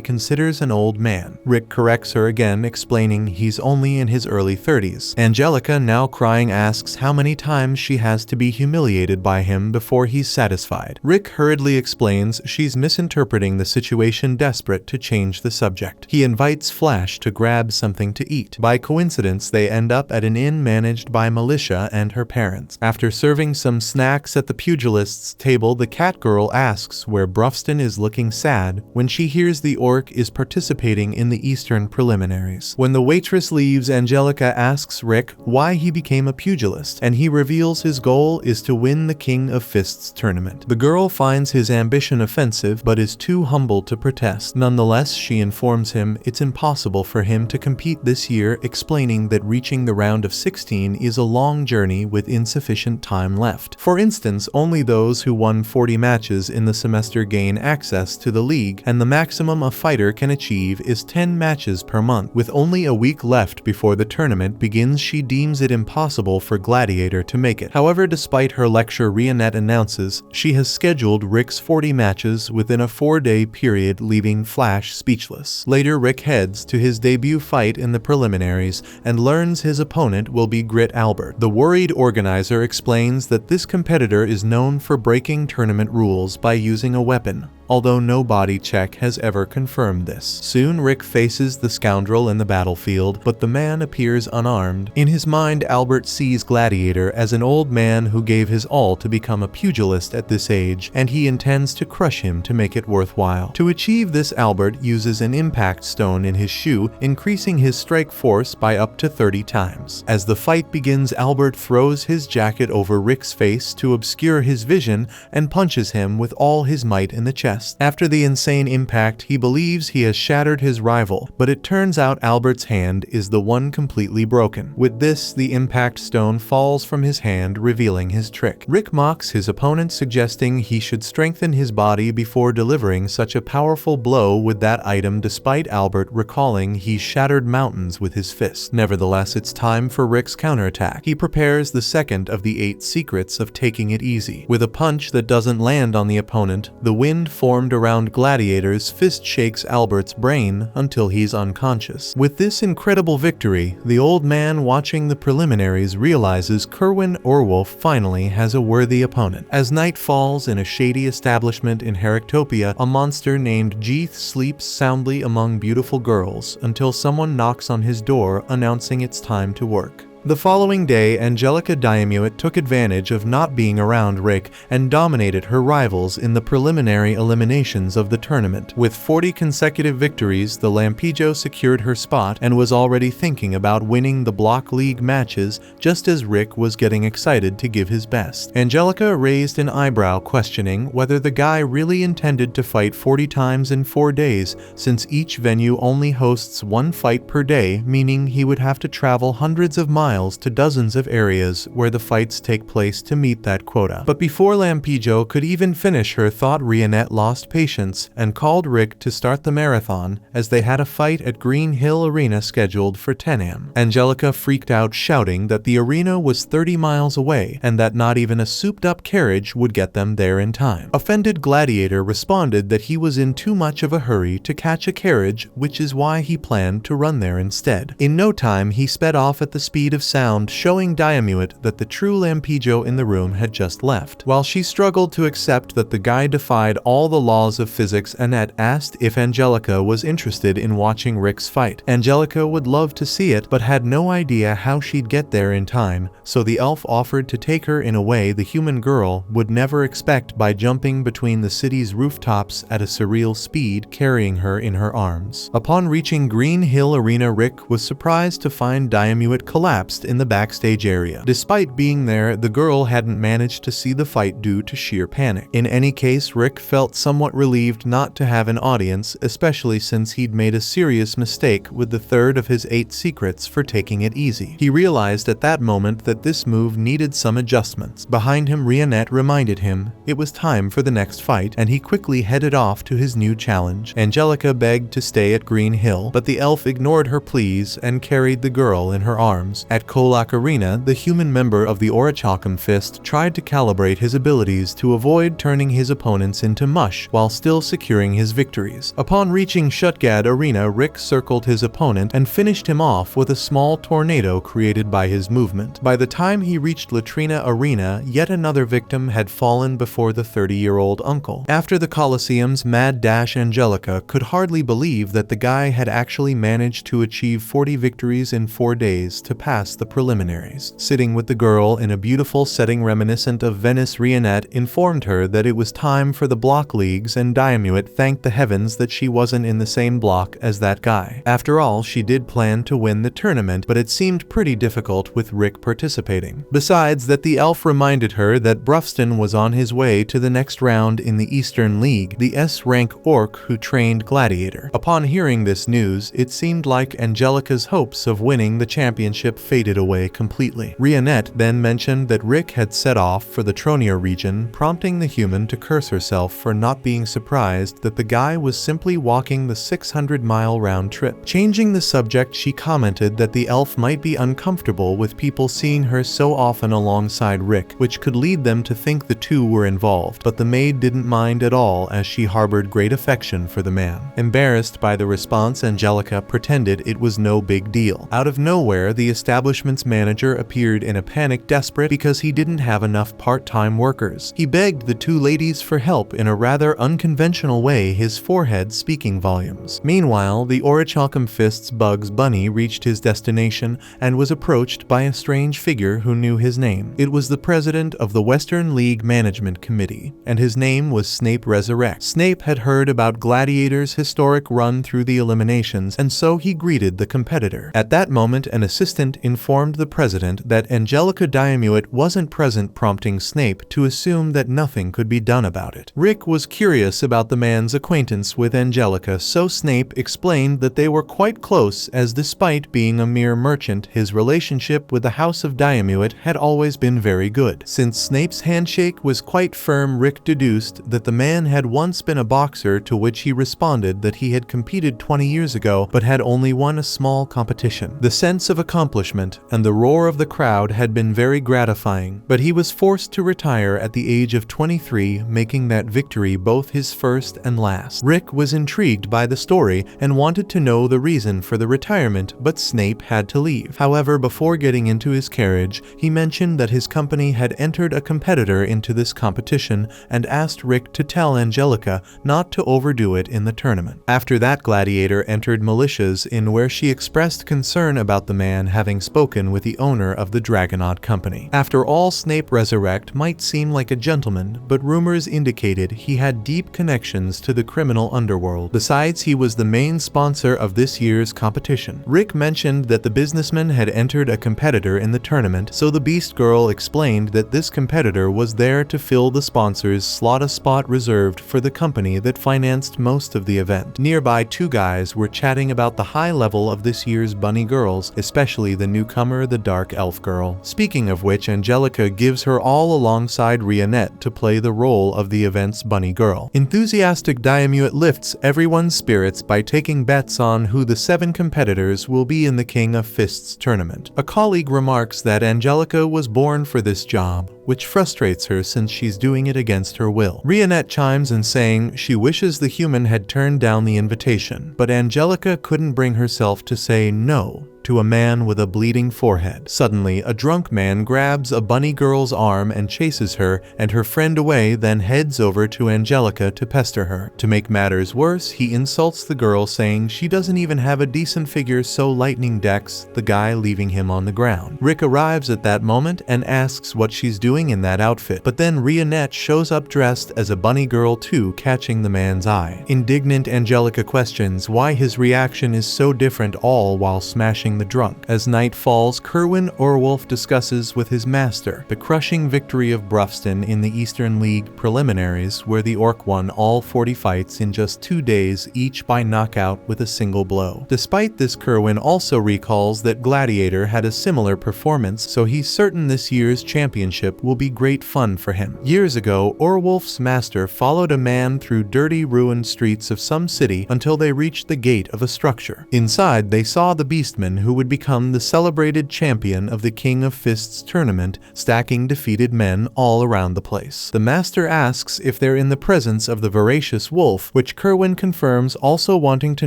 considers an old man. Rick corrects her again, explaining he's only in his early 30s. Angelica, now crying, asks how many times she has to be humiliated by him before he's satisfied. Rick hurriedly explains she's misinterpreting the situation, desperate to change the subject. He invites Flash to grab something to eat. By coincidence, they end up at an inn managed by Militia and her parents. After serving some snacks at the pugilist's table, the Catgirl asks where Brufston is, looking sad when she hears the orc is participating in the Eastern preliminaries. When the waitress leaves, Angelica asks Rick why he became a pugilist, and he reveals his goal is to win the King of Fists tournament. The girl finds his ambition offensive but is too humble to protest. Nonetheless, she informs him it's impossible for him to compete this year, explaining that reaching the round of 16 is a long journey with insufficient time left. For instance, only those who won 40 matches in the semester gain access to the league, and the maximum a fighter can achieve is 10 matches per month. With only a week left before the tournament begins, she deems it impossible for Gladiator to make it. However, despite her lecture, Rionette announces she has scheduled Rick's 40 matches within a 4-day period, leaving Flash speechless. Later, Rick heads to his debut fight in the preliminaries and learns his opponent will be Grit Albert. The worried organizer explains that this competitor is known for breaking tournament rules by using a weapon, although no body check has ever confirmed this. Soon, Rick faces the scoundrel in the battlefield, but the man appears unarmed. In his mind, Albert sees Gladiator as an old man who gave his all to become a pugilist at this age, and he intends to crush him to make it worthwhile. To achieve this, Albert uses an impact stone in his shoe, increasing his strike force by up to 30 times. As the fight begins, Albert throws his jacket over Rick's face to obscure his vision and punches him with all his might in the chest. After the insane impact, he believes he has shattered his rival, but it turns out Albert's hand is the one completely broken. With this, the impact stone falls from his hand, revealing his trick. Rick mocks his opponent, suggesting he should strengthen his body before delivering such a powerful blow with that item, despite Albert recalling he shattered mountains with his fist. Nevertheless, it's time for Rick's counterattack. He prepares the second of the 8 secrets of taking it easy. With a punch that doesn't land on the opponent, the wind formed around Gladiator's fist shakes Albert's brain until he's unconscious. With this incredible victory, the old man watching the preliminaries realizes Kerwin Orwolf finally has a worthy opponent. As night falls in a shady establishment in Heractopia, a monster named Jeeth sleeps soundly among beautiful girls until someone knocks on his door, announcing it's time to work. The following day, Angelica Diamuit took advantage of not being around Rick and dominated her rivals in the preliminary eliminations of the tournament. With 40 consecutive victories, the Lampijo secured her spot and was already thinking about winning the Block League matches just as Rick was getting excited to give his best. Angelica raised an eyebrow, questioning whether the guy really intended to fight 40 times in 4 days, since each venue only hosts 1 fight per day, meaning he would have to travel hundreds of miles to dozens of areas where the fights take place to meet that quota. But before Lampijo could even finish her thought, Rionette lost patience and called Rick to start the marathon, as they had a fight at Green Hill Arena scheduled for 10 a.m. Angelica freaked out, shouting that the arena was 30 miles away and that not even a souped-up carriage would get them there in time. Offended Gladiator responded that he was in too much of a hurry to catch a carriage, which is why he planned to run there instead. In no time, he sped off at the speed of of sound showing Diamut that the true Lampijo in the room had just left. While she struggled to accept that the guy defied all the laws of physics, Annette asked if Angelica was interested in watching Rick's fight. Angelica would love to see it, but had no idea how she'd get there in time, so the elf offered to take her in a way the human girl would never expect by jumping between the city's rooftops at a surreal speed, carrying her in her arms. Upon reaching Green Hill Arena, Rick was surprised to find Diamut collapsed in the backstage area. Despite being there, the girl hadn't managed to see the fight due to sheer panic. In any case, Rick felt somewhat relieved not to have an audience, especially since he'd made a serious mistake with the third of his 8 secrets for taking it easy. He realized at that moment that this move needed some adjustments. Behind him, Rionette reminded him it was time for the next fight, and he quickly headed off to his new challenge. Angelica begged to stay at Green Hill, but the elf ignored her pleas and carried the girl in her arms. At Kolak Arena, the human member of the Orichalcum Fist tried to calibrate his abilities to avoid turning his opponents into mush while still securing his victories. Upon reaching Shutgad Arena, Rick circled his opponent and finished him off with a small tornado created by his movement. By the time he reached Latrina Arena, yet another victim had fallen before the 30-year-old uncle. After the Colosseum's mad dash, Angelica could hardly believe that the guy had actually managed to achieve 40 victories in 4 days to pass the preliminaries. Sitting with the girl in a beautiful setting reminiscent of Venice, Rionette informed her that it was time for the block leagues, and Diamut thanked the heavens that she wasn't in the same block as that guy. After all, she did plan to win the tournament, but it seemed pretty difficult with Rick participating. Besides that, the elf reminded her that Brufston was on his way to the next round in the Eastern League, the S-rank orc who trained Gladiator. Upon hearing this news, it seemed like Angelica's hopes of winning the championship faded away completely. Rionette then mentioned that Rick had set off for the Tronia region, prompting the human to curse herself for not being surprised that the guy was simply walking the 600-mile round trip. Changing the subject, she commented that the elf might be uncomfortable with people seeing her so often alongside Rick, which could lead them to think the two were involved, but the maid didn't mind at all as she harbored great affection for the man. Embarrassed by the response, Angelica pretended it was no big deal. Out of nowhere, the establishment's manager appeared in a panic, desperate because he didn't have enough part-time workers. He begged the 2 ladies for help in a rather unconventional way, his forehead speaking volumes. Meanwhile, the Orichalcum Fist's Bugs Bunny reached his destination and was approached by a strange figure who knew his name. It was the president of the Western League Management Committee, and his name was Snape Resurrect. Snape had heard about Gladiator's historic run through the eliminations, and so he greeted the competitor. At that moment, an assistant informed the president that Angelica Diamut wasn't present, prompting Snape to assume that nothing could be done about it. Rick was curious about the man's acquaintance with Angelica, so Snape explained that they were quite close, as despite being a mere merchant, his relationship with the House of Diamut had always been very good. Since Snape's handshake was quite firm, Rick deduced that the man had once been a boxer, to which he responded that he had competed 20 years ago but had only won a small competition. The sense of accomplishment and the roar of the crowd had been very gratifying, but he was forced to retire at the age of 23, making that victory both his first and last. Rick was intrigued by the story and wanted to know the reason for the retirement, but Snape had to leave. However, before getting into his carriage, he mentioned that his company had entered a competitor into this competition and asked Rick to tell Angelica not to overdo it in the tournament. After that, Gladiator entered Militias, in where she expressed concern about the man having spoken with the owner of the Dragonaut company. After all, Snape Resurrect might seem like a gentleman, but rumors indicated he had deep connections to the criminal underworld. Besides, he was the main sponsor of this year's competition. Rick mentioned that the businessman had entered a competitor in the tournament, so the Beast Girl explained that this competitor was there to fill the sponsor's slot, a spot reserved for the company that financed most of the event. Nearby, 2 guys were chatting about the high level of this year's bunny girls, especially the newcomer, the Dark Elf Girl. Speaking of which, Angelica gives her all alongside Rionette to play the role of the event's bunny girl. Enthusiastic Diamut lifts everyone's spirits by taking bets on who the 7 competitors will be in the King of Fists tournament. A colleague remarks that Angelica was born for this job, which frustrates her since she's doing it against her will. Rionette chimes in saying she wishes the human had turned down the invitation, but Angelica couldn't bring herself to say no to a man with a bleeding forehead. Suddenly, a drunk man grabs a bunny girl's arm and chases her and her friend away, then heads over to Angelica to pester her. To make matters worse, he insults the girl, saying she doesn't even have a decent figure, so lightning decks the guy, leaving him on the ground. Rick arrives at that moment and asks what she's doing in that outfit, but then Rionette shows up dressed as a bunny girl too, catching the man's eye. Indignant, Angelica questions why his reaction is so different, all while smashing the drunk. As night falls, Kerwin Orwolf discusses with his master the crushing victory of Brufston in the Eastern League preliminaries, where the Orc won all 40 fights in just 2 days, each by knockout with a single blow. Despite this, Kerwin also recalls that Gladiator had a similar performance, so he's certain this year's championship will be great fun for him. Years ago, Orwolf's master followed a man through dirty, ruined streets of some city until they reached the gate of a structure. Inside, they saw the Beastman, who would become the celebrated champion of the King of Fists tournament, stacking defeated men all around the place. The master asks if they're in the presence of the voracious wolf, which Kerwin confirms, also wanting to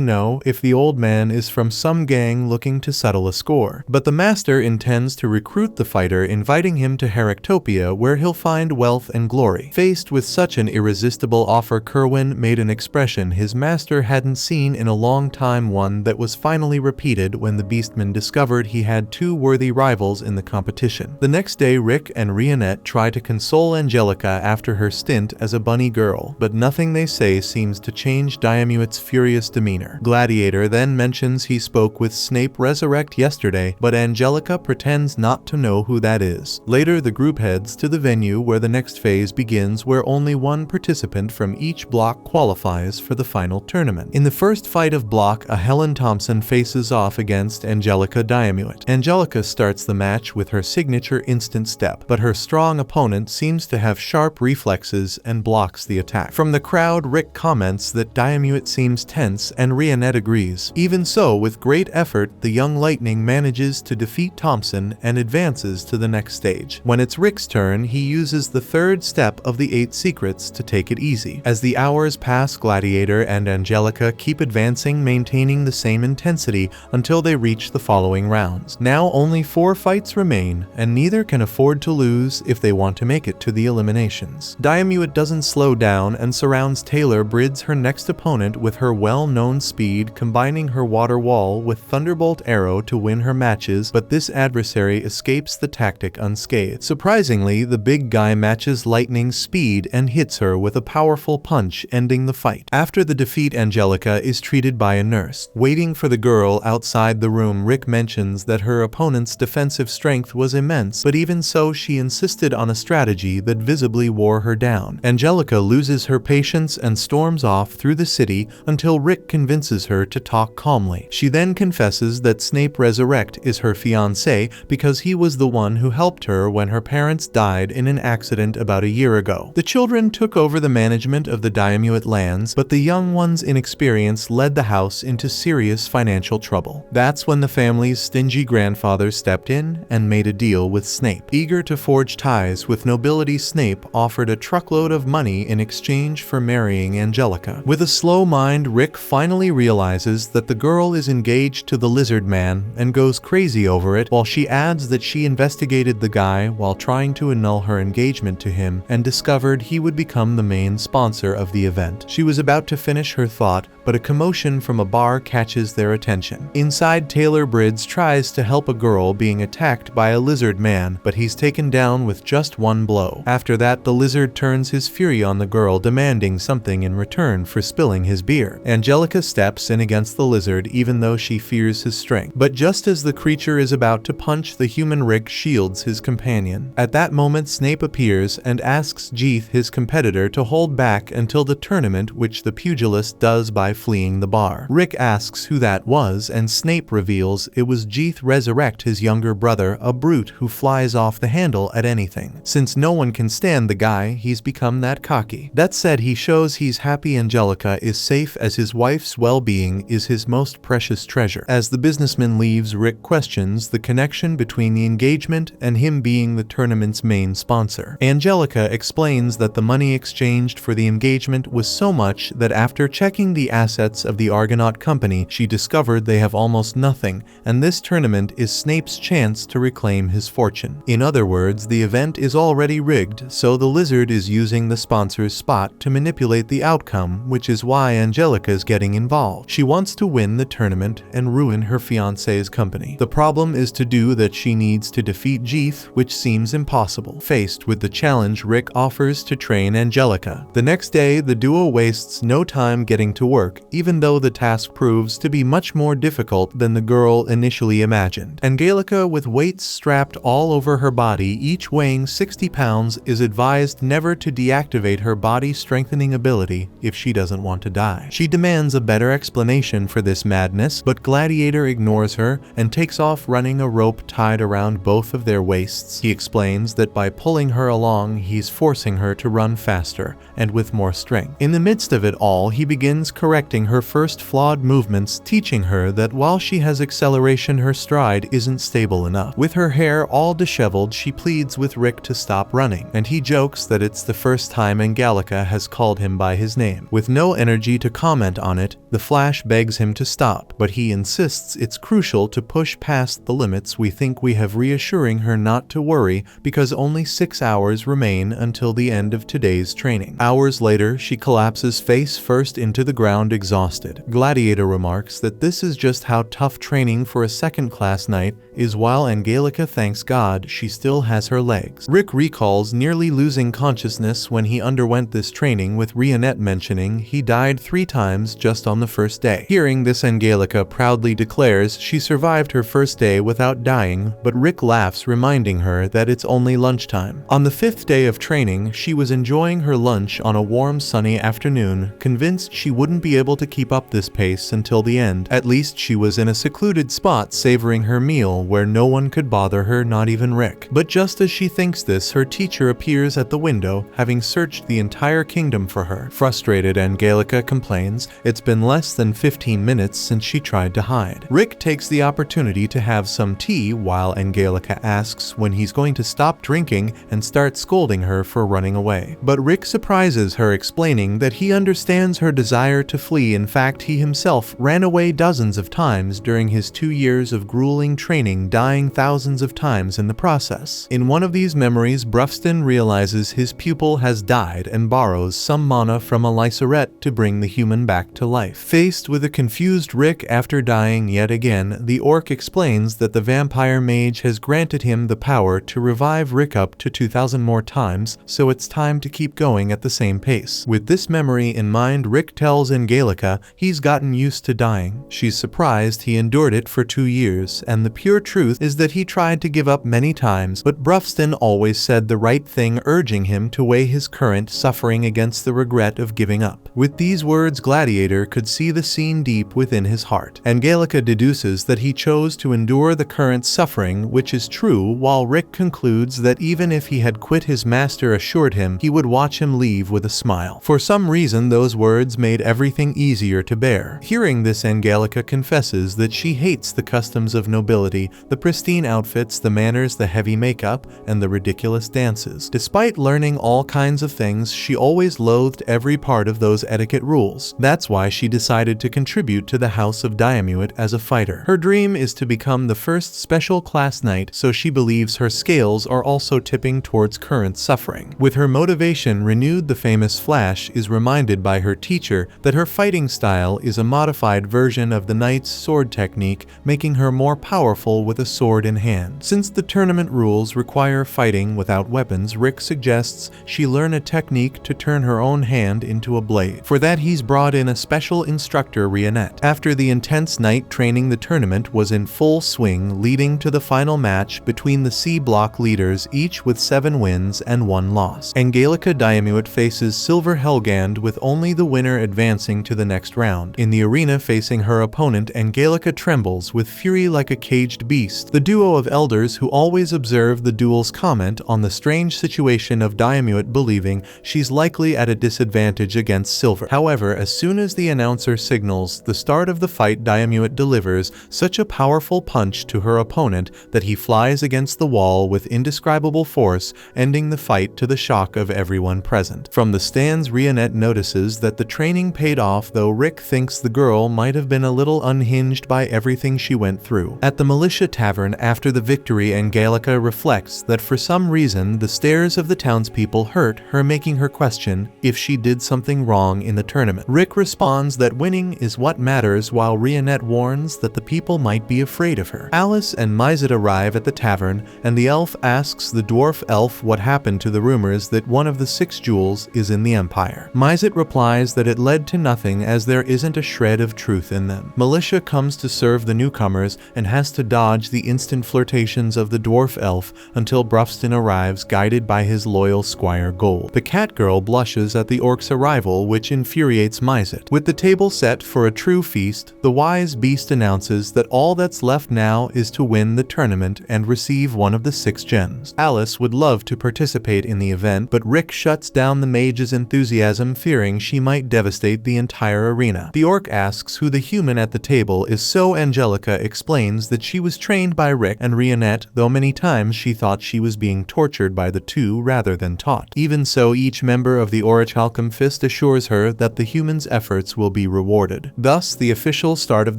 know if the old man is from some gang looking to settle a score. But the master intends to recruit the fighter, inviting him to Heractopia, where he'll find wealth and glory. Faced with such an irresistible offer, Kerwin made an expression his master hadn't seen in a long time, one that was finally repeated when the Beastman discovered he had 2 worthy rivals in the competition. The next day, Rick and Rionette try to console Angelica after her stint as a bunny girl, but nothing they say seems to change Diamuet's furious demeanor. Gladiator then mentions he spoke with Snape Resurrect yesterday, but Angelica pretends not to know who that is. Later, the group heads to the venue where the next phase begins, where only one participant from each block qualifies for the final tournament. In the first fight of block, a Helen Thompson faces off against Angelica Diamuet. Angelica starts the match with her signature instant step, but her strong opponent seems to have sharp reflexes and blocks the attack. From the crowd, Rick comments that Diamuet seems tense, and Rionette agrees. Even so, with great effort, the young Lightning manages to defeat Thompson and advances to the next stage. When it's Rick's turn, he uses the third step of the 8 secrets to take it easy. As the hours pass, Gladiator and Angelica keep advancing, maintaining the same intensity until they reach the following rounds. Now only 4 fights remain, and neither can afford to lose if they want to make it to the eliminations. Diamuet doesn't slow down and surrounds Taylor Bridge, her next opponent, with her well-known speed, combining her water wall with Thunderbolt Arrow to win her matches, but this adversary escapes the tactic unscathed. Surprisingly, the big guy matches Lightning's speed and hits her with a powerful punch, ending the fight. After the defeat, Angelica is treated by a nurse. Waiting for the girl outside the room, Rick mentions that her opponent's defensive strength was immense, but even so, she insisted on a strategy that visibly wore her down. Angelica loses her patience and storms off through the city until Rick convinces her to talk calmly. She then confesses that Snape Resurrect is her fiancé because he was the one who helped her when her parents died in an accident about a year ago. The children took over the management of the Diamuet lands, but the young one's inexperience led the house into serious financial trouble. That's when the family's stingy grandfather stepped in and made a deal with Snape. Eager to forge ties with nobility, Snape offered a truckload of money in exchange for marrying Angelica. With a slow mind, Rick finally realizes that the girl is engaged to the Lizard Man and goes crazy over it, while she adds that she investigated the guy while trying to annul her engagement to him and discovered he would become the main sponsor of the event. She was about to finish her thought, but a commotion from a bar catches their attention. Inside, Taylor Bridge tries to help a girl being attacked by a lizard man, but he's taken down with just one blow. After that, the lizard turns his fury on the girl, demanding something in return for spilling his beer. Angelica steps in against the lizard, even though she fears his strength. But just as the creature is about to punch the human, Rick shields his companion. At that moment, Snape appears and asks Jeeth, his competitor, to hold back until the tournament, which the pugilist does by fleeing the bar. Rick asks who that was, and Snape reveals it was Jeeth Resurrect, his younger brother, a brute who flies off the handle at anything. Since no one can stand the guy, he's become that cocky. That said, he shows he's happy Angelica is safe, as his wife's well-being is his most precious treasure. As the businessman leaves, Rick questions the connection between the engagement and him being the tournament's main sponsor. Angelica explains that the money exchanged for the engagement was so much that after checking the assets of the Argonaut Company, she discovered they have almost nothing nothing, and this tournament is Snape's chance to reclaim his fortune. In other words, the event is already rigged, so the lizard is using the sponsor's spot to manipulate the outcome, which is why Angelica is getting involved. She wants to win the tournament and ruin her fiancé's company. The problem is to do that she needs to defeat Jeeth, which seems impossible. Faced with the challenge, Rick offers to train Angelica. The next day, the duo wastes no time getting to work, even though the task proves to be much more difficult than the girl initially imagined. Angelica, with weights strapped all over her body, each weighing 60 pounds, is advised never to deactivate her body strengthening ability if she doesn't want to die. She demands a better explanation for this madness, but Gladiator ignores her and takes off running a rope tied around both of their waists. He explains that by pulling her along, he's forcing her to run faster and with more strength. In the midst of it all, he begins correcting her first flawed movements, teaching her that while she has acceleration, her stride isn't stable enough. With her hair all disheveled, she pleads with Rick to stop running, and he jokes that it's the first time Angelica has called him by his name. With no energy to comment on it, the Flash begs him to stop, but he insists it's crucial to push past the limits. We think we have, reassuring her not to worry because only 6 hours remain until the end of today's training. Hours later, she collapses face first into the ground, exhausted. Gladiator remarks that this is just how tough training for a second-class knight is, while Angelica thanks God she still has her legs. Rick recalls nearly losing consciousness when he underwent this training, with Rionette mentioning he died 3 times just on the first day. Hearing this, Angelica proudly declares she survived her first day without dying, but Rick laughs, reminding her that it's only lunchtime. On the 5th day of training, she was enjoying her lunch on a warm sunny afternoon, convinced she wouldn't be able to keep up this pace until the end. At least she was in a secluded spot savoring her meal where no one could bother her, not even Rick. But just as she thinks this, her teacher appears at the window, having searched the entire kingdom for her. Frustrated, Angelica complains it's been less than 15 minutes since she tried to hide. Rick takes the opportunity to have some tea, while Angelica asks when he's going to stop drinking and start scolding her for running away. But Rick surprises her, explaining that he understands her desire to flee. In fact, he himself ran away dozens of times during his 2 years of grueling training, dying thousands of times in the process. In one of these memories, Brufston realizes his pupil has died and borrows some mana from a Lycerette to bring the human back to life. Faced with a confused Rick after dying yet again, the orc explains that the vampire mage has granted him the power to revive Rick up to 2,000 more times, so it's time to keep going at the same pace. With this memory in mind, Rick tells Angelica he's gotten used to dying. She's surprised he endured it for 2 years, and the pure truth is that he tried to give up many times, but Brufston always said the right thing, urging him to weigh his current suffering against the regret of giving up. With these words, Gladiator could see the scene deep within his heart. Angelica deduces that he chose to endure the current suffering, which is true, while Rick concludes that even if he had quit, his master assured him he would watch him leave with a smile. For some reason, those words made everything easier to bear. Hearing this, Angelica confesses that she hates the customs of nobility, the pristine outfits, the manners, the heavy makeup, and the ridiculous dances. Despite learning all kinds of things, she always loathed every part of those etiquette rules. That's why she decided to contribute to the House of Diamuit as a fighter. Her dream is to become the first special class knight, so she believes her scales are also tipping towards current suffering. With her motivation renewed, the famous Flash is reminded by her teacher that her fighting style is a modified version of the knight's sword technique, making her more powerful with a sword in hand. Since the tournament rules require fighting without weapons, Rick suggests she learn a technique to turn her own hand into a blade. For that, he's brought in a special instructor, Rionette. After the intense night training, the tournament was in full swing, leading to the final match between the C block leaders, each with 7 wins and 1 loss. Angelica Diamuit faces Silver Helgand, with only the winner advancing to the next round. In the arena facing her opponent, Angelica trembles with fury like a caged beast. The duo of elders who always observe the duels comment on the strange situation of Diamuit, believing she's likely at a disadvantage against Silver. However, as soon as the announcer signals the start of the fight, Diamuit delivers such a powerful punch to her opponent that he flies against the wall with indescribable force, ending the fight to the shock of everyone present. From the stands, Rionette notices that the training paid off, though Rick thinks the girl might have been a little unhinged by everything she went through. At the Militia Tavern after the victory, Angelica reflects that for some reason the stares of the townspeople hurt her, making her question if she did something wrong in the tournament. Rick responds that winning is what matters, while Rionette warns that the people might be afraid of her. Alice and Mizet arrive at the tavern, and the elf asks the dwarf elf what happened to the rumors that one of the 6 jewels is in the Empire. Mizet replies that it led to nothing, as there isn't a shred of truth in them. Militia comes to serve the newcomers and has to dodge the instant flirtations of the dwarf elf until Brufston arrives, guided by his loyal Squire Gold. The cat girl blushes at the orc's arrival, which infuriates Mizet. With the table set for a true feast, the wise beast announces that all that's left now is to win the tournament and receive one of the 6 gems. Alice would love to participate in the event, but Rick shuts down the mage's enthusiasm, fearing she might devastate the entire arena. The orc asks who the human at the table is, so Angelica explains that she was trained by Rick and Rionette, though many times she thought she was being tortured by the two rather than taught. Even so, each member of the Orichalcum Fist assures her that the human's efforts will be rewarded. Thus, the official start of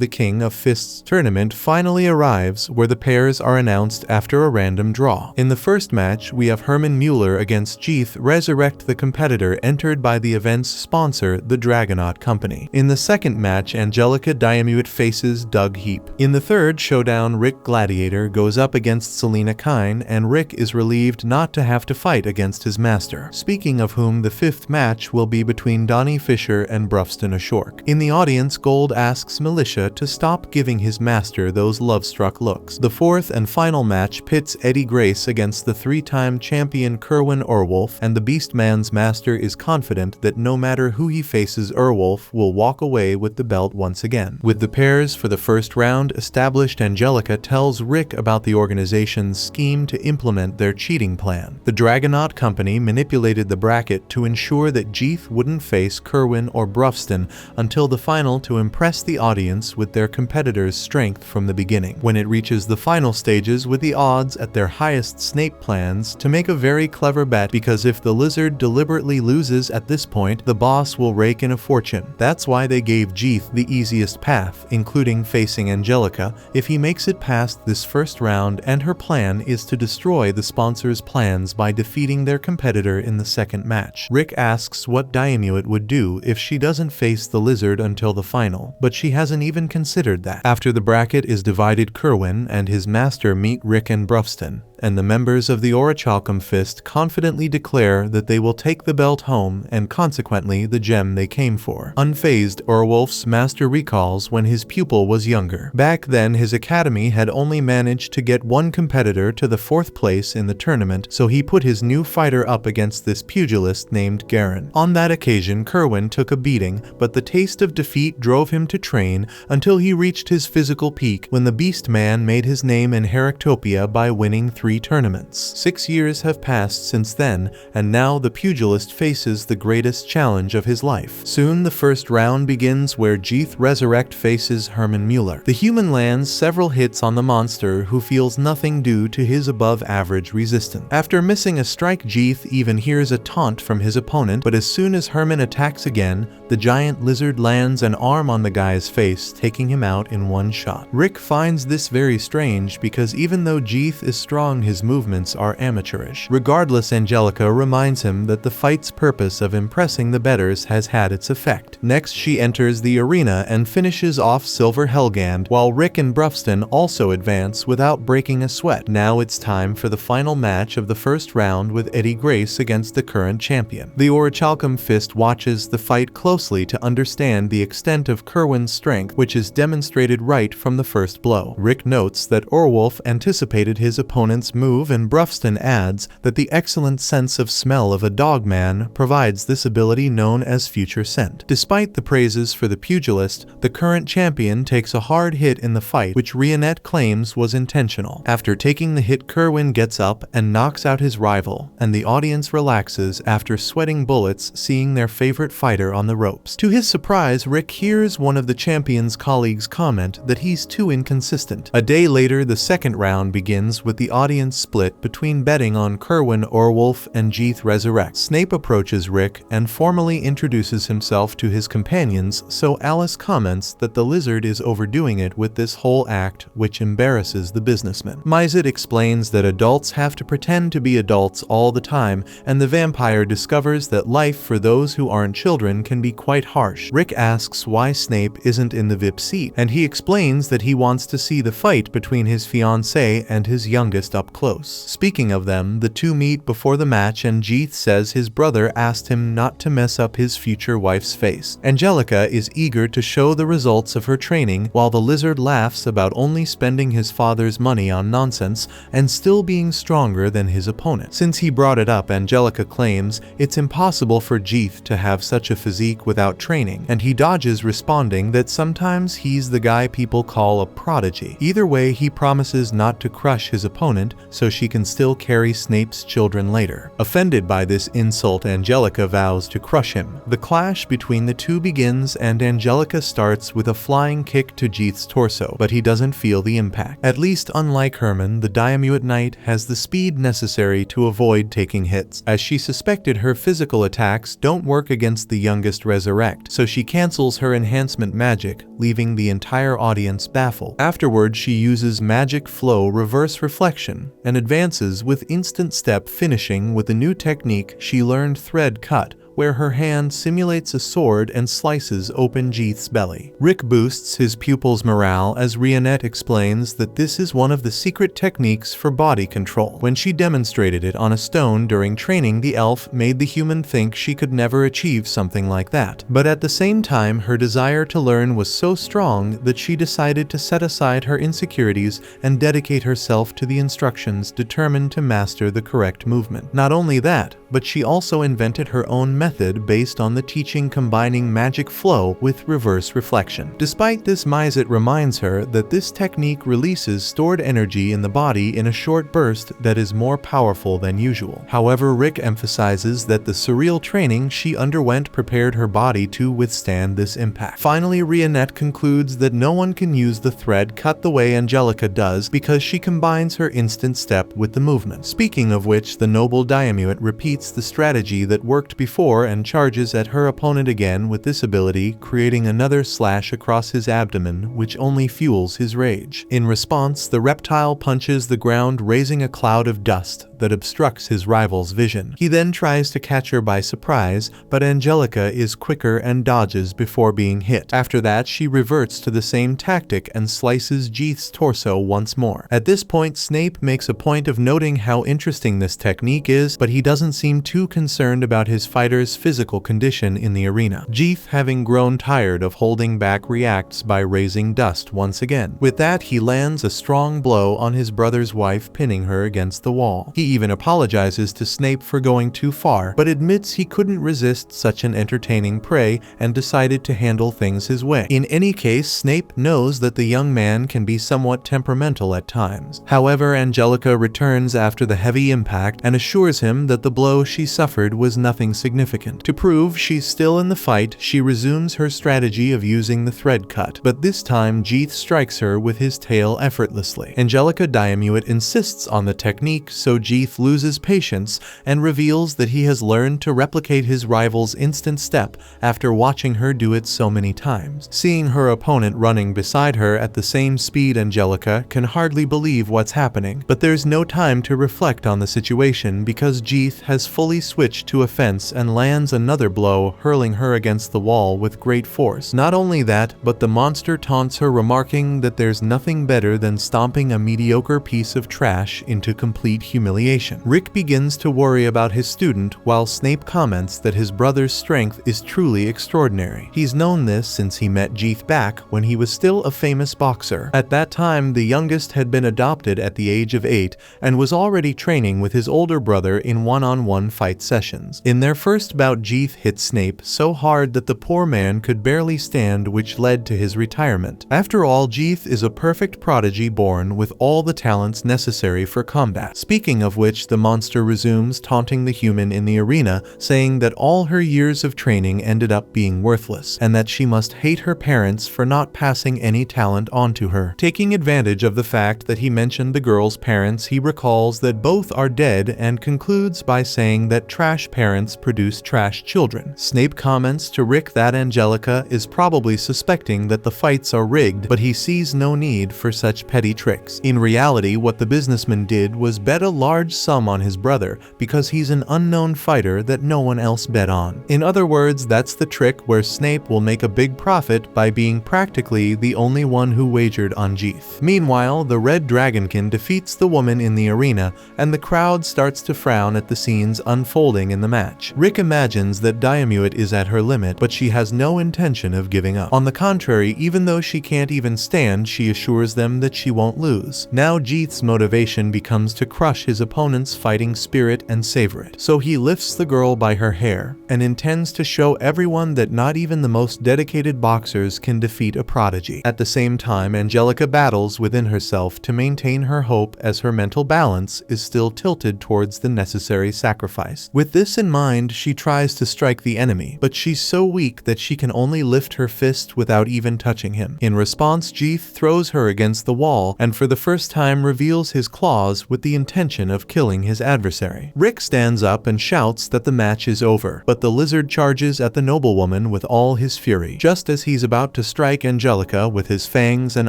the King of Fists tournament finally arrives, where the pairs are announced after a random draw. In the first match, we have Herman Mueller against Jeeth Resurrect, the competitor entered by the event's sponsor, the Dragonaut Company. In the second match, Angelica Diamut faces Doug Heap. In the third showdown, Rick Gladiator goes up against Selena Kine, and Rick is relieved not to have to fight against his master. Speaking of whom, the fifth match will be between Donnie Fisher and Brufston Ashork. In the audience, Gold asks Militia to stop giving his master those love-struck looks. The fourth and final match pits Eddie Grace against the 3-time champion Kerwin Urwolf, and the Beastman's master is confident that no matter who he faces, Urwolf will walk away with the belt once again. With the pairs for the first round established, Angelica tells Rick about the organization's scheme to implement their cheating plan. The Dragonaut Company manipulated the bracket to ensure that Jeeth wouldn't face Kerwin or Brufston until the final to impress the audience with their competitor's strength from the beginning. When it reaches the final stages with the odds at their highest, Snape plans to make a very clever bet, because if the lizard deliberately loses at this point, the boss will rake in a fortune. That's why they gave Jeeth the easiest path, including facing Angelica, if he makes it past this first round, and her plan is to destroy the sponsor's plans by defeating their competitor in the second match. Rick asks what Diamut would do if she doesn't face the lizard until the final, but she hasn't even considered that. After the bracket is divided, Kerwin and his master meet Rick and Brufston, and the members of the Orichalcum Fist confidently declare that they will take the belt home and consequently the gem they came for. Unfazed, Urwolf's master recalls when his pupil was younger. Back then, his academy had only managed to get one competitor to the 4th place in the tournament, so he put his new fighter up against this pugilist named Garen. On that occasion, Kerwin took a beating, but the taste of defeat drove him to train until he reached his physical peak when the Beast Man made his name in Heractopia by winning 3 tournaments. 6 years have passed since then, and now the pugilist faces the greatest challenge of his life. Soon the first round begins, where Jeeth Resurrect faces Herman Mueller. The human lands several hits on the monster, who feels nothing due to his above-average resistance. After missing a strike, Jeeth even hears a taunt from his opponent, but as soon as Herman attacks again, the giant lizard lands an arm on the guy's face, taking him out in one shot. Rick finds this very strange, because even though Jeeth is strong, his movements are amateurish. Regardless, Angelica reminds him that the fight's purpose of impressing the betters has had its effect. Next, she enters the arena and finishes off Silver Helgand, while Rick and Brufston also advance without breaking a sweat. Now it's time for the final match of the first round, with Eddie Grace against the current champion. The Orichalcum Fist watches the fight closely to understand the extent of Kerwin's strength, which is demonstrated right from the first blow. Rick notes that Urwolf anticipated his opponent's move, and Brufston adds that the excellent sense of smell of a dogman provides this ability known as future scent. Despite the praises for the pugilist, the current champion takes a hard hit in the fight, which Rionette claims was intentional. After taking the hit, Kerwin gets up and knocks out his rival, and the audience relaxes after sweating bullets seeing their favorite fighter on the ropes. To his surprise, Rick hears one of the champion's colleagues comment that he's too inconsistent. A day later, the second round begins, with the audience brilliant split between betting on Kerwin Orwolf and Jeeth Resurrect. Snape approaches Rick and formally introduces himself to his companions, so Alice comments that the lizard is overdoing it with this whole act, which embarrasses the businessman. Mizet explains that adults have to pretend to be adults all the time, and the vampire discovers that life for those who aren't children can be quite harsh. Rick asks why Snape isn't in the VIP seat, and he explains that he wants to see the fight between his fiancée and his youngest up close. Speaking of them, the two meet before the match and Jeeth says his brother asked him not to mess up his future wife's face. Angelica is eager to show the results of her training, while the lizard laughs about only spending his father's money on nonsense and still being stronger than his opponent. Since he brought it up, Angelica claims it's impossible for Jeeth to have such a physique without training, and he dodges responding that sometimes he's the guy people call a prodigy. Either way, he promises not to crush his opponent so she can still carry Snape's children later. Offended by this insult, Angelica vows to crush him. The clash between the two begins and Angelica starts with a flying kick to Jeeth's torso, but he doesn't feel the impact. At least unlike Herman, the Diamuate Knight has the speed necessary to avoid taking hits, as she suspected her physical attacks don't work against the youngest Resurrect, so she cancels her enhancement magic, leaving the entire audience baffled. Afterwards, she uses Magic Flow Reverse Reflection and advances with Instant Step, finishing with a new technique she learned, Thread Cut, where her hand simulates a sword and slices open Jeeth's belly. Rick boosts his pupil's morale as Rionette explains that this is one of the secret techniques for body control. When she demonstrated it on a stone during training, the elf made the human think she could never achieve something like that. But at the same time, her desire to learn was so strong that she decided to set aside her insecurities and dedicate herself to the instructions, determined to master the correct movement. Not only that, but she also invented her own method based on the teaching combining magic flow with reverse reflection. Despite this, Mizet reminds her that this technique releases stored energy in the body in a short burst that is more powerful than usual. However, Rick emphasizes that the surreal training she underwent prepared her body to withstand this impact. Finally, Rionette concludes that no one can use the thread cut the way Angelica does because she combines her instant step with the movement. Speaking of which, the noble Diamuate repeats the strategy that worked before and charges at her opponent again with this ability, creating another slash across his abdomen, which only fuels his rage. In response, the reptile punches the ground, raising a cloud of dust that obstructs his rival's vision. He then tries to catch her by surprise, but Angelica is quicker and dodges before being hit. After that, she reverts to the same tactic and slices Jeeth's torso once more. At this point, Snape makes a point of noting how interesting this technique is, but he doesn't seem too concerned about his fighter's physical condition in the arena. Jeeth, having grown tired of holding back, reacts by raising dust once again. With that, he lands a strong blow on his brother's wife, pinning her against the wall. He even apologizes to Snape for going too far, but admits he couldn't resist such an entertaining prey and decided to handle things his way. In any case, Snape knows that the young man can be somewhat temperamental at times. However, Angelica returns after the heavy impact and assures him that the blow she suffered was nothing significant. To prove she's still in the fight, she resumes her strategy of using the thread cut, but this time Jeeth strikes her with his tail effortlessly. Angelica Diamuate insists on the technique, so Jeeth loses patience and reveals that he has learned to replicate his rival's instant step after watching her do it so many times. Seeing her opponent running beside her at the same speed, Angelica can hardly believe what's happening, but there's no time to reflect on the situation because Jeeth has fully switched to offense and lands another blow, hurling her against the wall with great force. Not only that, but the monster taunts her, remarking that there's nothing better than stomping a mediocre piece of trash into complete humiliation. Rick begins to worry about his student, while Snape comments that his brother's strength is truly extraordinary. He's known this since he met Jeeth back when he was still a famous boxer. At that time, the youngest had been adopted at the age of 8 and was already training with his older brother in one-on-one fight sessions. In their first bout, Jeeth hit Snape so hard that the poor man could barely stand, which led to his retirement. After all, Jeeth is a perfect prodigy born with all the talents necessary for combat. Speaking of which the monster resumes taunting the human in the arena, saying that all her years of training ended up being worthless, and that she must hate her parents for not passing any talent on to her. Taking advantage of the fact that he mentioned the girl's parents, he recalls that both are dead and concludes by saying that trash parents produce trash children. Snape comments to Rick that Angelica is probably suspecting that the fights are rigged, but he sees no need for such petty tricks. In reality, what the businessman did was bet a large sum on his brother because he's an unknown fighter that no one else bet on. In other words, that's the trick where Snape will make a big profit by being practically the only one who wagered on Jeeth. Meanwhile, the Red Dragonkin defeats the woman in the arena, and the crowd starts to frown at the scenes unfolding in the match. Rick imagines that Diamuit is at her limit, but she has no intention of giving up. On the contrary, even though she can't even stand, she assures them that she won't lose. Now Jeeth's motivation becomes to crush his opponent's fighting spirit and savor it. So he lifts the girl by her hair, and intends to show everyone that not even the most dedicated boxers can defeat a prodigy. At the same time, Angelica battles within herself to maintain her hope as her mental balance is still tilted towards the necessary sacrifice. With this in mind, she tries to strike the enemy, but she's so weak that she can only lift her fist without even touching him. In response, Jeeth throws her against the wall and for the first time reveals his claws with the intention of killing his adversary. Rick stands up and shouts that the match is over, but the lizard charges at the noblewoman with all his fury. Just as he's about to strike Angelica with his fangs, an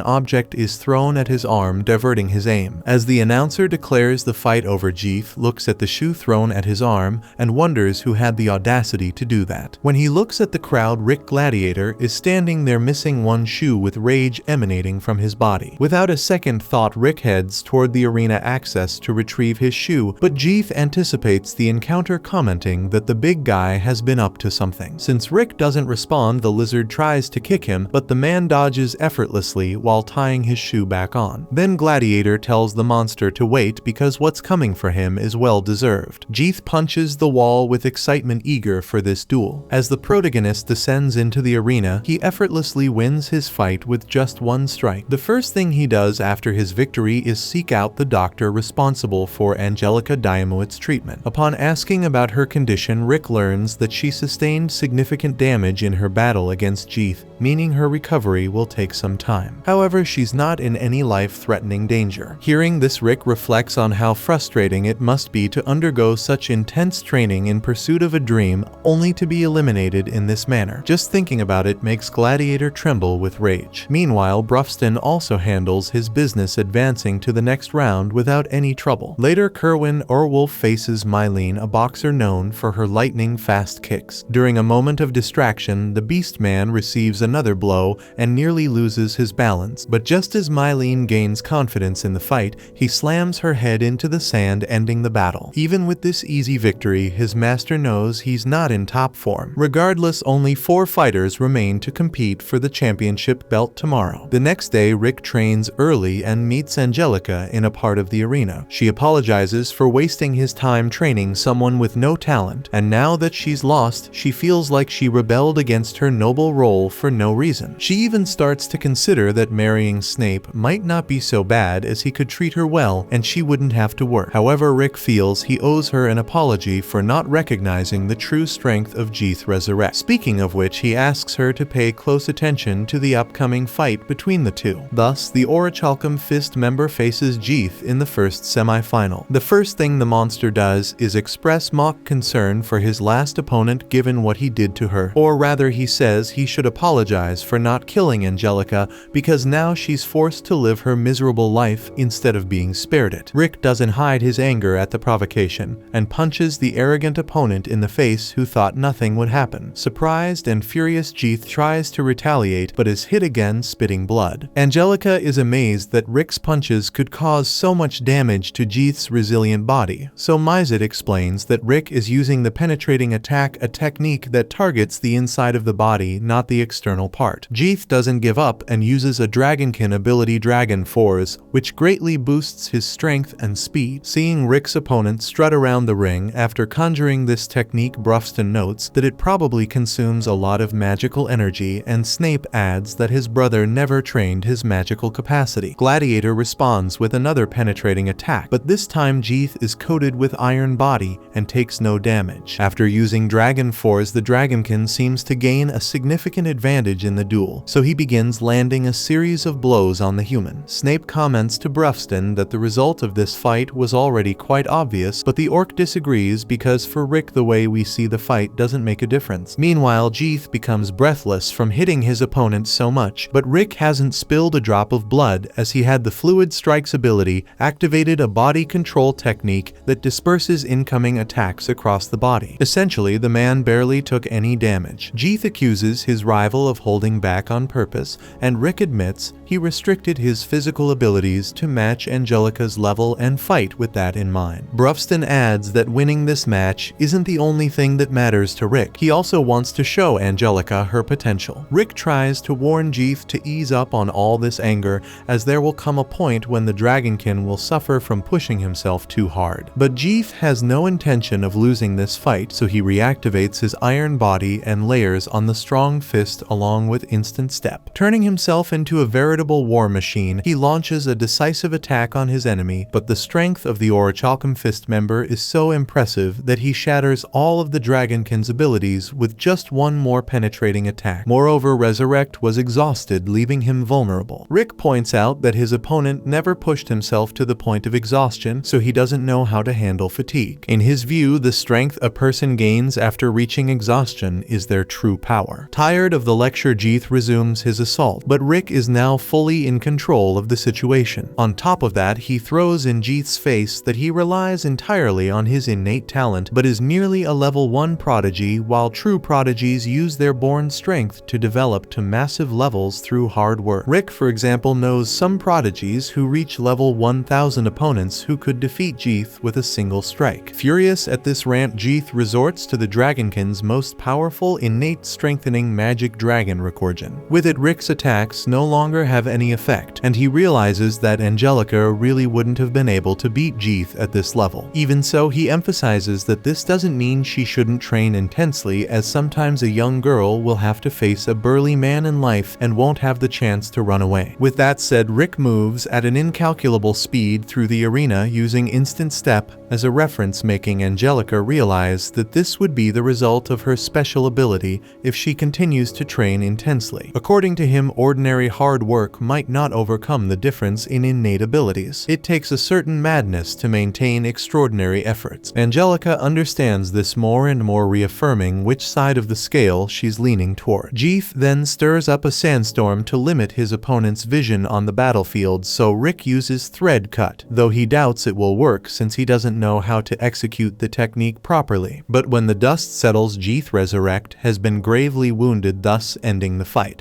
object is thrown at his arm, diverting his aim. As the announcer declares the fight over, Jeeth looks at the shoe thrown at his arm and wonders who had the audacity to do that. When he looks at the crowd, Rick Gladiator is standing there missing one shoe with rage emanating from his body. Without a second thought, Rick heads toward the arena access to retrieve his shoe, but Jeeth anticipates the encounter, commenting that the big guy has been up to something. Since Rick doesn't respond, the lizard tries to kick him, but the man dodges effortlessly while tying his shoe back on. Then Gladiator tells the monster to wait because what's coming for him is well deserved. Jeeth punches the wall with excitement, eager for this duel. As the protagonist descends into the arena, he effortlessly wins his fight with just one strike. The first thing he does after his victory is seek out the doctor responsible for Angelica Diamuit's treatment. Upon asking about her condition, Rick learns that she sustained significant damage in her battle against Jeeth, meaning her recovery will take some time. However, she's not in any life-threatening danger. Hearing this, Rick reflects on how frustrating it must be to undergo such intense training in pursuit of a dream only to be eliminated in this manner. Just thinking about it makes Gladiator tremble with rage. Meanwhile, Brufston also handles his business, advancing to the next round without any trouble. Later, Kerwin Orwolf faces Mylene, a boxer known for her lightning-fast kicks. During a moment of distraction, the Beastman receives another blow and nearly loses his balance, but just as Mylene gains confidence in the fight, he slams her head into the sand, ending the battle. Even with this easy victory, his master knows he's not in top form. Regardless, only 4 fighters remain to compete for the championship belt tomorrow. The next day, Rick trains early and meets Angelica in a part of the arena. She apologizes for wasting his time training someone with no talent, and now that she's lost, she feels like she rebelled against her noble role for no reason. She even starts to consider that marrying Snape might not be so bad, as he could treat her well and she wouldn't have to work. However, Rick feels he owes her an apology for not recognizing the true strength of Jeeth Resurrect. Speaking of which, he asks her to pay close attention to the upcoming fight between the two. Thus, the Orichalcum Fist member faces Jeeth in the first semi-final. The first thing the monster does is express mock concern for his last opponent given what he did to her. Or rather, he says he should apologize for not killing Angelica because now she's forced to live her miserable life instead of being spared it. Rick doesn't hide his anger at the provocation and punches the arrogant opponent in the face who thought nothing would happen. Surprised and furious, Jeeth tries to retaliate but is hit again, spitting blood. Angelica is amazed that Rick's punches could cause so much damage to Jeeth's resilient body, so Mizet explains that Rick is using the penetrating attack, a technique that targets the inside of the body, not the external part. Jeeth doesn't give up and uses a Dragonkin ability, Dragon Force, which greatly boosts his strength and speed. Seeing Rick's opponent strut around the ring after conjuring this technique, Brufston notes that it probably consumes a lot of magical energy, and Snape adds that his brother never trained his magical capacity. Gladiator responds with another penetrating attack, but this time Jeeth is coated with iron body and takes no damage. After using Dragon Force, the Dragonkin seems to gain a significant advantage in the duel, so he begins landing a series of blows on the human. Snape comments to Brufston that the result of this fight was already quite obvious, but the orc disagrees because for Rick the way we see the fight doesn't make a difference. Meanwhile, Jeeth becomes breathless from hitting his opponent so much, but Rick hasn't spilled a drop of blood as he had the Fluid Strikes ability activated a body control technique that disperses incoming attacks across the body. Essentially, the man barely took any damage. Jeeth accuses his rival of holding back on purpose, and Rick admits he restricted his physical abilities to match Angelica's level and fight with that in mind. Brufston adds that winning this match isn't the only thing that matters to Rick. He also wants to show Angelica her potential. Rick tries to warn Jeeth to ease up on all this anger, as there will come a point when the Dragonkin will suffer from pushing himself too hard. But Jeeth has no intention of losing this fight, so he reactivates his iron body and layers on the strong fist along with instant step. Turning himself into a veritable war machine, he launches a decisive attack on his enemy, but the strength of the Orichalcum Fist member is so impressive that he shatters all of the Dragonkin's abilities with just one more penetrating attack. Moreover, Resurrect was exhausted, leaving him vulnerable. Rick points out that his opponent never pushed himself to the point of exhaustion, so he doesn't know how to handle fatigue. In his view, the strength a person gains after reaching exhaustion is their true power. Tired of the lecture, Jeeth resumes his assault, but Rick is now fully in control of the situation. On top of that, he throws in Jeeth's face that he relies entirely on his innate talent, but is merely a level 1 prodigy, while true prodigies use their born strength to develop to massive levels through hard work. Rick, for example, knows some prodigies who reach level 1000 opponents who could defeat Jeeth with a single strike. Furious at this rant, Jeeth resorts to the Dragonkin's most powerful innate strengthening magic dragon Recorgen. With it, Rick's attacks no longer have any effect, and he realizes that Angelica really wouldn't have been able to beat Jeeth at this level. Even so, he emphasizes that this doesn't mean she shouldn't train intensely, as sometimes a young girl will have to face a burly man in life and won't have the chance to run away. With that said, Rick moves at an incalculable speed through the arena using instant step as a reference, making Angelica realize that this would be the result of her special ability if she continues to train intensely. According to him, ordinary hard work might not overcome the difference in innate abilities. It takes a certain madness to maintain extraordinary efforts. Angelica understands this more and more, reaffirming which side of the scale she's leaning toward. Jeeth then stirs up a sandstorm to limit his opponent's vision on the battlefield, so Rick uses Thread Cut, though he doubts it will work since he doesn't know how to execute the technique properly. But when the dust settles, Jeeth Resurrect has been gravely wounded, thus ending the fight.